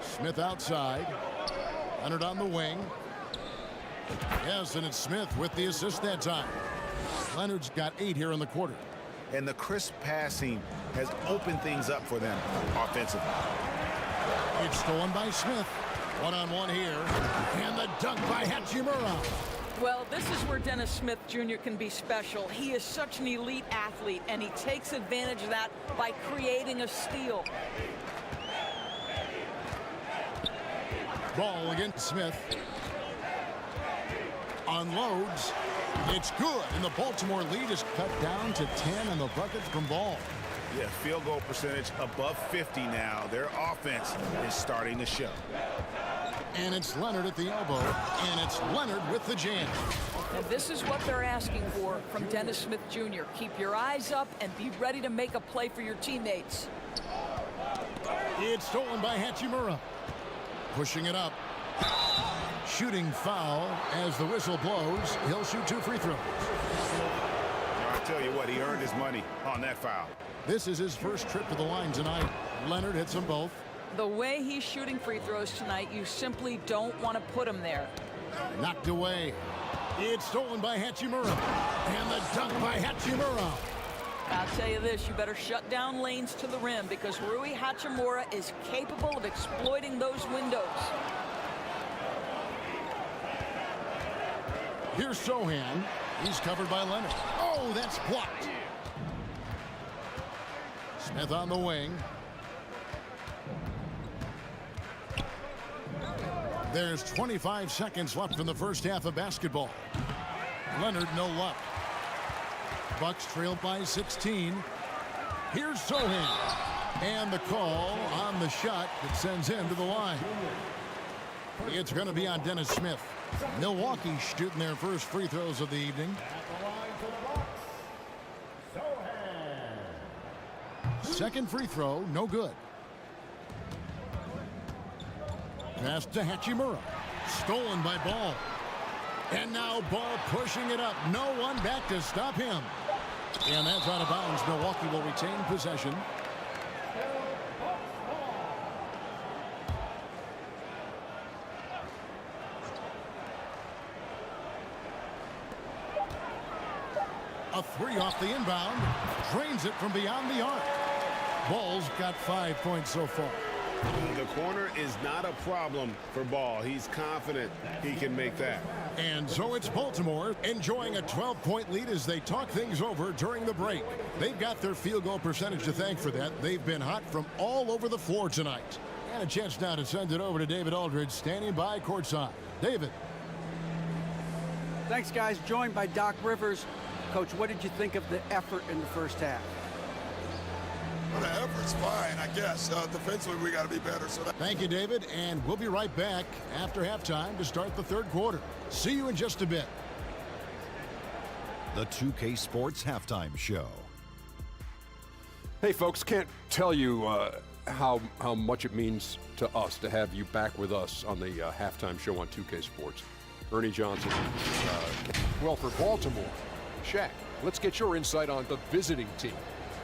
Smith outside. Leonard on the wing. Yes, and it's Smith with the assist that time. Leonard's got 8 here in the quarter. And the crisp passing has opened things up for them offensively. It's stolen by Smith. One-on-one here. And the dunk by Hachimura. Well, this is where Dennis Smith Jr. can be special. He is such an elite athlete, and he takes advantage of that by creating a steal. Ball against Smith. Unloads. It's good, and the Baltimore lead is cut down to 10 on the buckets from Ball. Yeah, field goal percentage above 50 now. Their offense is starting to show. And it's Leonard at the elbow, and it's Leonard with the jam. And this is what they're asking for from Dennis Smith Jr. Keep your eyes up and be ready to make a play for your teammates. It's stolen by Hachimura. Pushing it up. Shooting foul as the whistle blows. He'll shoot 2 free throws. I tell you what, he earned his money on that foul. This is his first trip to the line tonight. Leonard hits them both. The way he's shooting free throws tonight, you simply don't want to put him there. Knocked away. It's stolen by Hachimura. And the dunk by Hachimura. I'll tell you this, you better shut down lanes to the rim because Rui Hachimura is capable of exploiting those windows. Here's Sohan. He's covered by Leonard. Oh, that's blocked. Smith on the wing. There's 25 seconds left in the first half of basketball. Leonard, no luck. Bucks trail by 16. Here's Sohan. And the call on the shot that sends him to the line. It's going to be on Dennis Smith. Milwaukee shooting their first free throws of the evening. Second free throw, no good. Pass to Hachimura. Stolen by Ball. And now Ball pushing it up. No one back to stop him. And that's out of bounds. Milwaukee will retain possession. A three off the inbound. Drains it from beyond the arc. Ball's got 5 points so far. The corner is not a problem for Ball. He's confident he can make that. And so it's Baltimore enjoying a 12-point lead as they talk things over during the break. They've got their field goal percentage to thank for that. They've been hot from all over the floor tonight. And a chance now to send it over to David Aldridge standing by courtside. David. Thanks, guys. Joined by Doc Rivers. Coach, what did you think of the effort in the first half? Well, the effort's fine, I guess. Defensively, we got to be better. Thank you, David, and we'll be right back after halftime to start the third quarter. See you in just a bit. The 2K Sports Halftime Show. Hey, folks, can't tell you how much it means to us to have you back with us on the halftime show on 2K Sports. Ernie Johnson. Well, for Baltimore, Shaq, let's get your insight on the visiting team.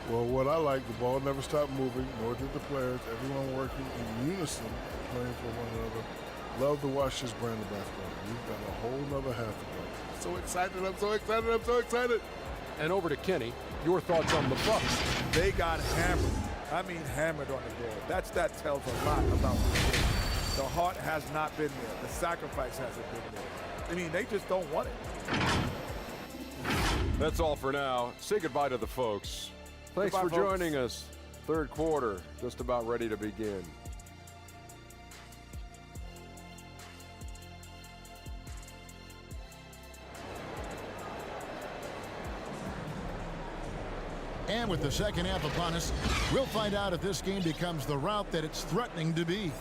Well, what I like, the ball never stopped moving, nor did the players. Everyone working in unison, playing for one another. Love to watch this brand of basketball. We've got a whole nother half to play. So excited, I'm so excited, I'm so excited. And over to Kenny, your thoughts on the Bucks. They got hammered. I mean hammered on the board. That tells a lot about this game. The heart has not been there. The sacrifice hasn't been there. I mean, they just don't want it. That's all for now. Say goodbye to the folks. Thanks Goodbye, for folks. joining us. Third quarter, just about ready to begin. And with the second half upon us, we'll find out if this game becomes the route that it's threatening to be.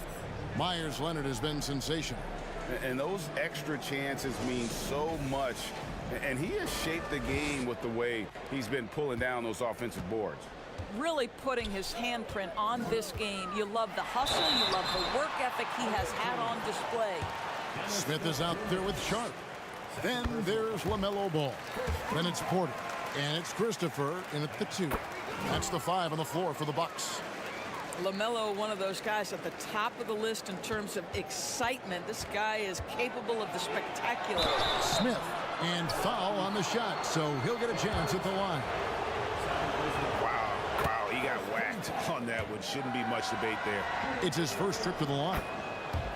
Myers Leonard has been sensational. And those extra chances mean so much. And he has shaped the game with the way he's been pulling down those offensive boards. Really putting his handprint on this game. You love the hustle, you love the work ethic he has had on display. Smith is out there with Sharp. Then there's LaMelo Ball. Then it's Porter. And it's Christopher in at the 2. That's the 5 on the floor for the Bucks. LaMelo, one of those guys at the top of the list in terms of excitement. This guy is capable of the spectacular. Smith, and foul on the shot, so he'll get a chance at the line. Wow, he got whacked on that one. Shouldn't be much debate there. It's his first trip to the line.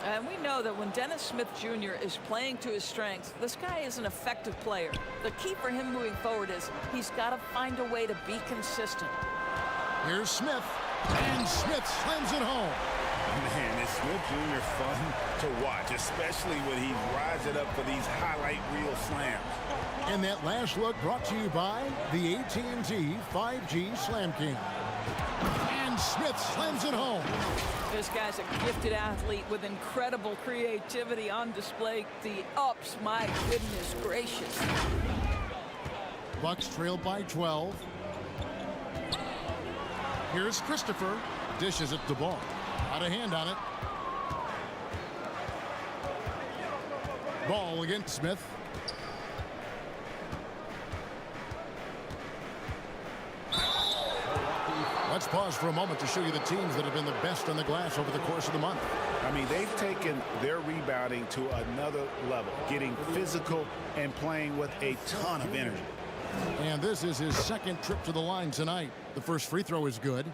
And we know that when Dennis Smith Jr. is playing to his strengths, this guy is an effective player. The key for him moving forward is he's got to find a way to be consistent. Here's Smith, and Smith slams it home. Man, is Smith Jr. fun to watch, especially when he rides it up for these highlight reel slams. And that last look brought to you by the AT&T 5G Slam King. And Smith slams it home. This guy's a gifted athlete with incredible creativity on display. The ups, my goodness gracious. Bucks trail by 12. Here's Christopher. Dishes it to Ball. Out of hand on it. Ball against Smith. Let's pause for a moment to show you the teams that have been the best on the glass over the course of the month. I mean, they've taken their rebounding to another level, getting physical and playing with a ton of energy. And this is his second trip to the line tonight. The first free throw is good.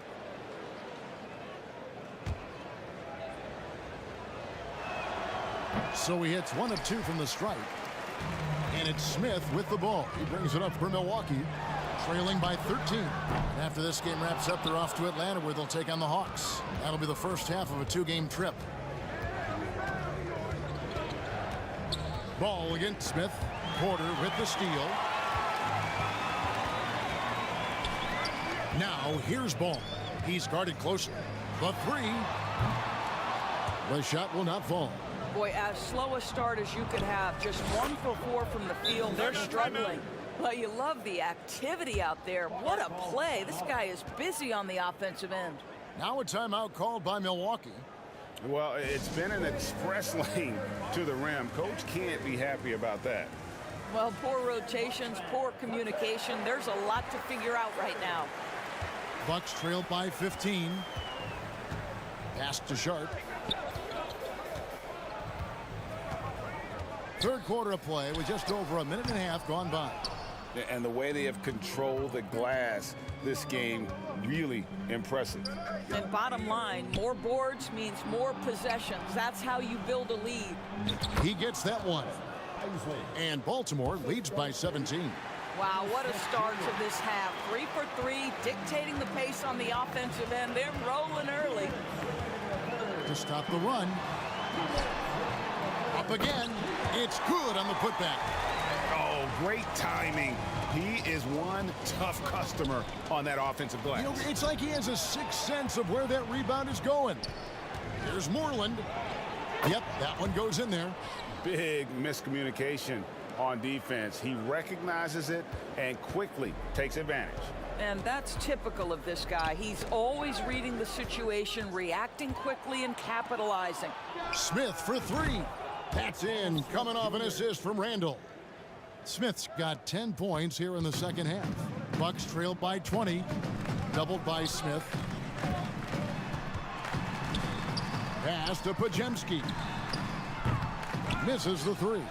So he hits 1 of 2 from the stripe. And it's Smith with the ball. He brings it up for Milwaukee, trailing by 13. And after this game wraps up, they're off to Atlanta where they'll take on the Hawks. That'll be the first half of a 2-game trip. Ball against Smith. Porter with the steal. Now here's Ball. He's guarded closer. The three. The shot will not fall. Boy, as slow a start as you could have. Just 1 for 4 from the field. They're struggling. But you love the activity out there. What a play. This guy is busy on the offensive end. Now a timeout called by Milwaukee. Well, it's been an express lane to the rim. Coach can't be happy about that. Well, poor rotations, poor communication. There's a lot to figure out right now. Bucks trail by 15. Pass to Sharp. Third quarter of play with just over a minute and a half gone by. And the way they have controlled the glass this game, really impressive. And bottom line, more boards means more possessions. That's how you build a lead. He gets that one. And Baltimore leads by 17. Wow, what a start to this half. 3 for 3, dictating the pace on the offensive end. They're rolling early. To stop the run. Up again. It's good on the putback. Oh, great timing. He is one tough customer on that offensive glass. You know, it's like he has a sixth sense of where that rebound is going. Here's Moreland. Yep, that one goes in there. Big miscommunication on defense. He recognizes it and quickly takes advantage. And that's typical of this guy. He's always reading the situation, reacting quickly, and capitalizing. Smith for three. That's in, coming off an assist from Randall. Smith's got 10 points here in the second half. Bucks trail by 20. Doubled by Smith. Pass to Pajemski. Misses the three.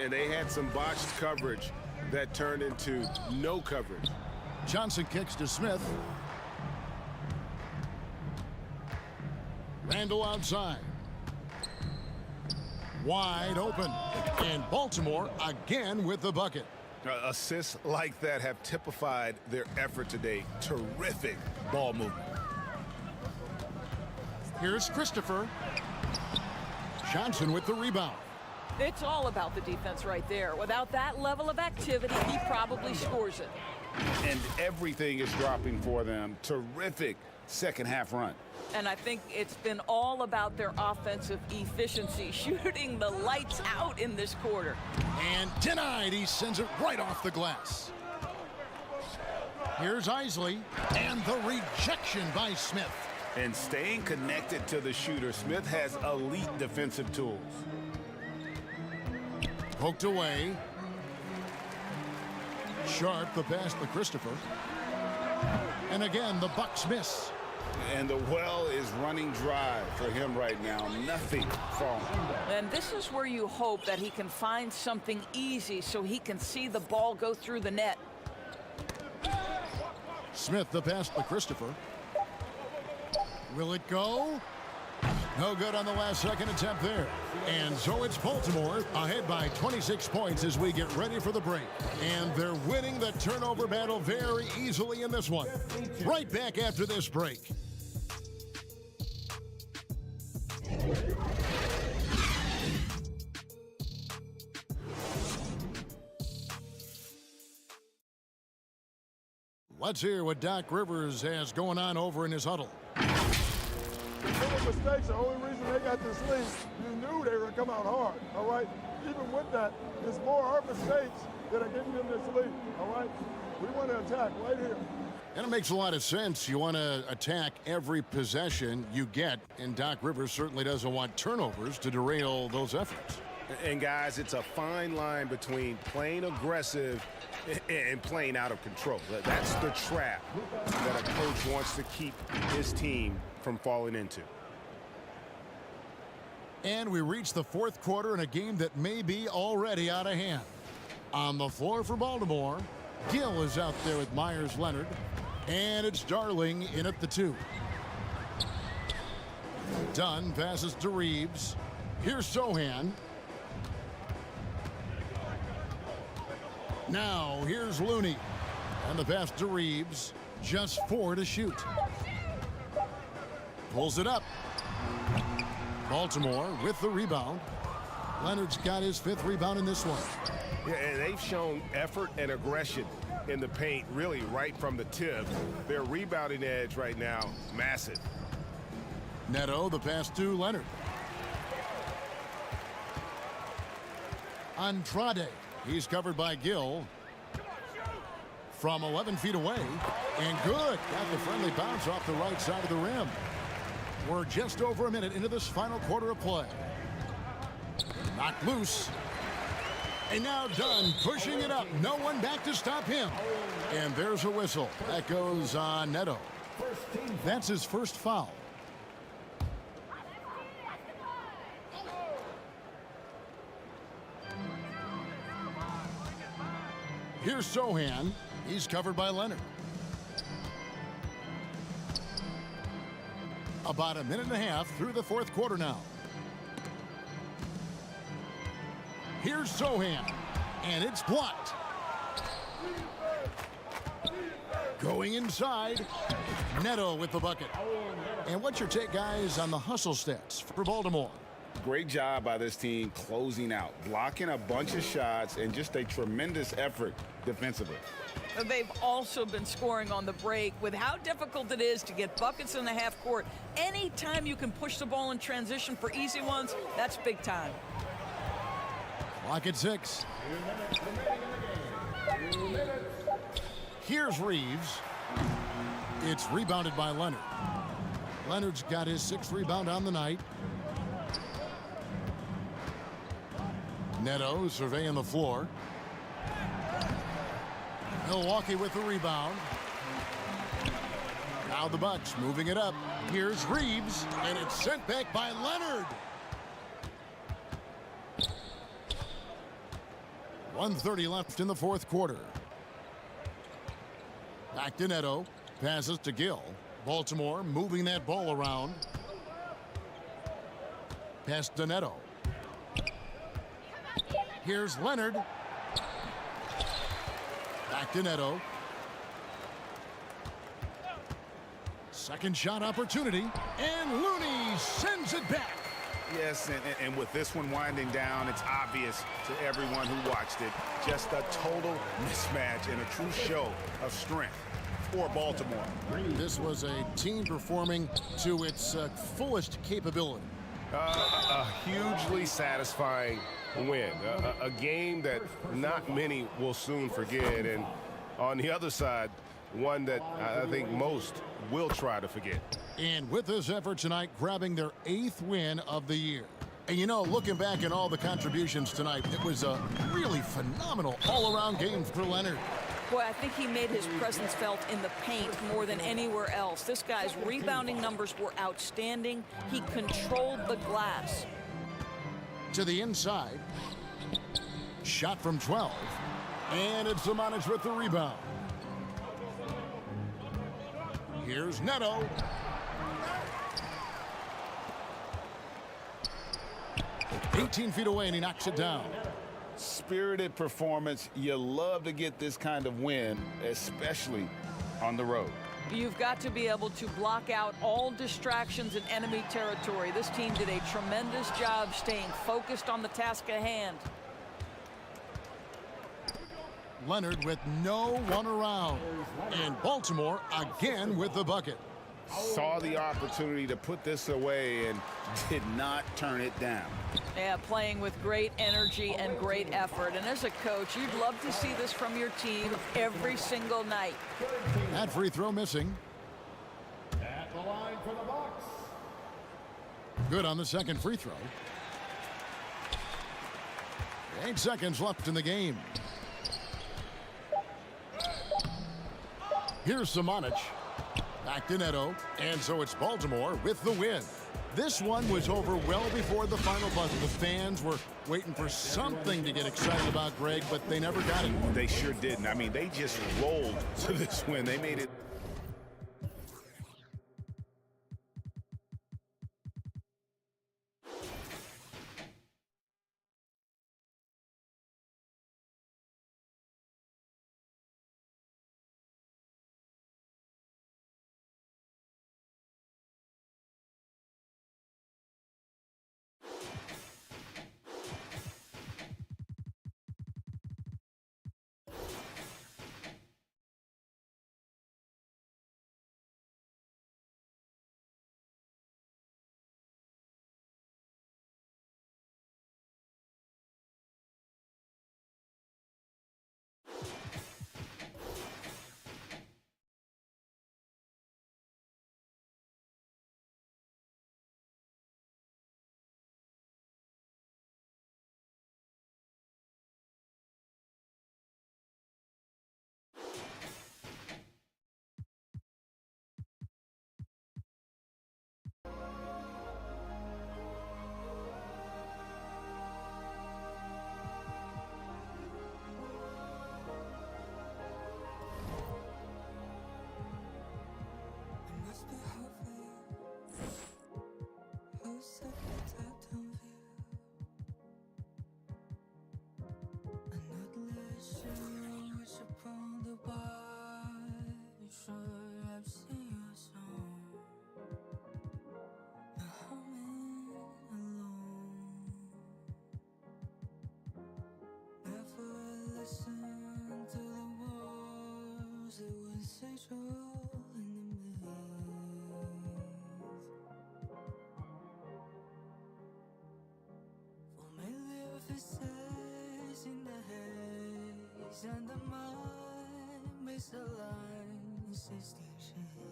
And they had some botched coverage that turned into no coverage. Johnson kicks to Smith. Randall outside. Wide open. And Baltimore again with the bucket. Assists like that have typified their effort today. Terrific ball movement. Here's Christopher. Johnson with the rebound. It's all about the defense right there. Without that level of activity, he probably scores it. And everything is dropping for them. Terrific second half run. And I think it's been all about their offensive efficiency, shooting the lights out in this quarter. And denied. He sends it right off the glass. Here's Isley. And the rejection by Smith. And staying connected to the shooter, Smith has elite defensive tools. Poked away. Sharp, the pass to Christopher. And again, the Bucks miss. And the well is running dry for him right now. Nothing falling. And this is where you hope that he can find something easy so he can see the ball go through the net. Smith, the pass to Christopher. Will it go? No good on the last second attempt there. And so it's Baltimore ahead by 26 points as we get ready for the break. And they're winning the turnover battle very easily in this one. Right back after this break. Let's hear what Doc Rivers has going on over in his huddle. Little mistakes, the only reason they got this lead, you knew they were going to come out hard, all right? Even with that, it's more our mistakes that are getting them this lead, all right? We want to attack right here. And it makes a lot of sense. You want to attack every possession you get, and Doc Rivers certainly doesn't want turnovers to derail those efforts. And guys, it's a fine line between playing aggressive and playing out of control. That's the trap that a coach wants to keep his team from falling into. And we reach the fourth quarter in a game that may be already out of hand. On the floor for Baltimore, Gill is out there with Myers-Leonard, and it's Darling in at the 2. Dunn passes to Reeves. Here's Sohan. Now, here's Looney. And the pass to Reeves. Just 4 to shoot. Pulls it up. Baltimore with the rebound. Leonard's got his 5th rebound in this one. Yeah, and they've shown effort and aggression in the paint, really right from the tip. Their rebounding edge right now, massive. Neto, the pass to Leonard. Andrade, he's covered by Gill. From 11 feet away, and good. Got the friendly bounce off the right side of the rim. We're just over a minute into this final quarter of play. Knocked loose. And now Dunn pushing it up. No one back to stop him. And there's a whistle. That goes on Neto. That's his first foul. Here's Sohan. He's covered by Leonard. About a minute and a half through the fourth quarter now. Here's Sohan, and it's blocked. Going inside, Neto with the bucket. And what's your take, guys, on the hustle stats for Baltimore? Great job by this team closing out, blocking a bunch of shots, and just a tremendous effort defensively. They've also been scoring on the break. With how difficult it is to get buckets in the half court, anytime you can push the ball in transition for easy ones, that's big time. Clock at 6. Here's Reeves. It's rebounded by Leonard. Leonard's got his 6th rebound on the night. Neto surveying the floor. Milwaukee with the rebound. Now the Bucks moving it up. Here's Reeves, and it's sent back by Leonard. 1:30 left in the fourth quarter. Back to Neto. Passes to Gill. Baltimore moving that ball around. Pass to Neto. Here's Leonard. Back to Neto. Second shot opportunity. And Looney sends it back. Yes, and with this one winding down, it's obvious to everyone who watched it. Just a total mismatch and a true show of strength for Baltimore. This was a team performing to its fullest capability. A hugely satisfying win. A game that not many will soon forget. And on the other side, one that I think most will try to forget. And with this effort tonight, grabbing their 8th win of the year. And you know, looking back at all the contributions tonight, it was a really phenomenal all-around game for Leonard. Boy, I think he made his presence felt in the paint more than anywhere else. This guy's rebounding numbers were outstanding. He controlled the glass. To the inside. Shot from 12. And it's Zimonjic with the rebound. Here's Neto. "18 feet away, and he knocks it down." Spirited performance. You love to get this kind of win, especially on the road. You've got to be able to block out all distractions in enemy territory. This team did a tremendous job staying focused on the task at hand. Leonard with no one around. And Baltimore again with the bucket. Saw the opportunity to put this away and did not turn it down. Yeah, playing with great energy and great effort. And as a coach, you'd love to see this from your team every single night. That free throw missing. At the line for the Bucks. Good on the second free throw. 8 seconds left in the game. Here's Zimonjic. Back to Neto. And so it's Baltimore with the win. This one was over well before the final buzzer. The fans were waiting for something to get excited about, Greg, but they never got it. They sure didn't. I mean, they just rolled to this win. They made it wish upon the bar. Sure, I've seen your song. Now humming alone. Never listen to the words that would say true in the maze. Familiar faces in the haze, and the mind misaligns its shame.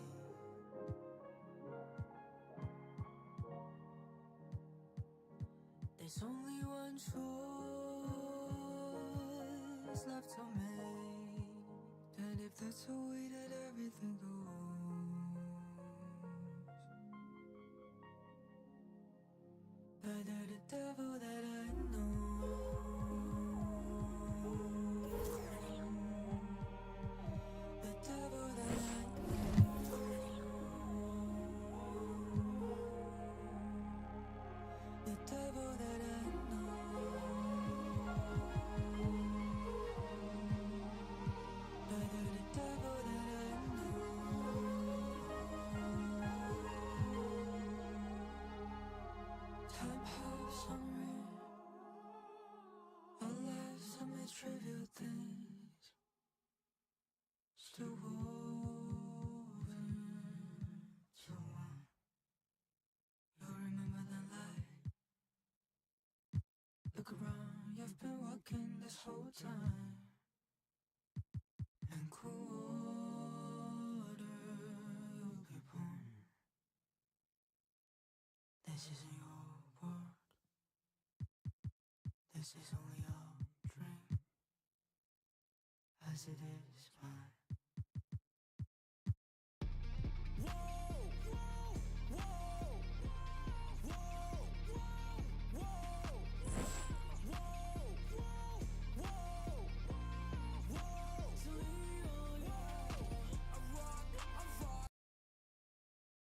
There's only one choice left to make, and if that's the way that everything goes, better the devil that I know. The devil that I know. The devil that I know. Better the devil that I know. Time has some real, our lives some trivial things, still woven to one. You'll remember the light. Look around, you've been walking this whole time, and quarter you'll be born. This isn't your world. This is only a dream, as it is mine.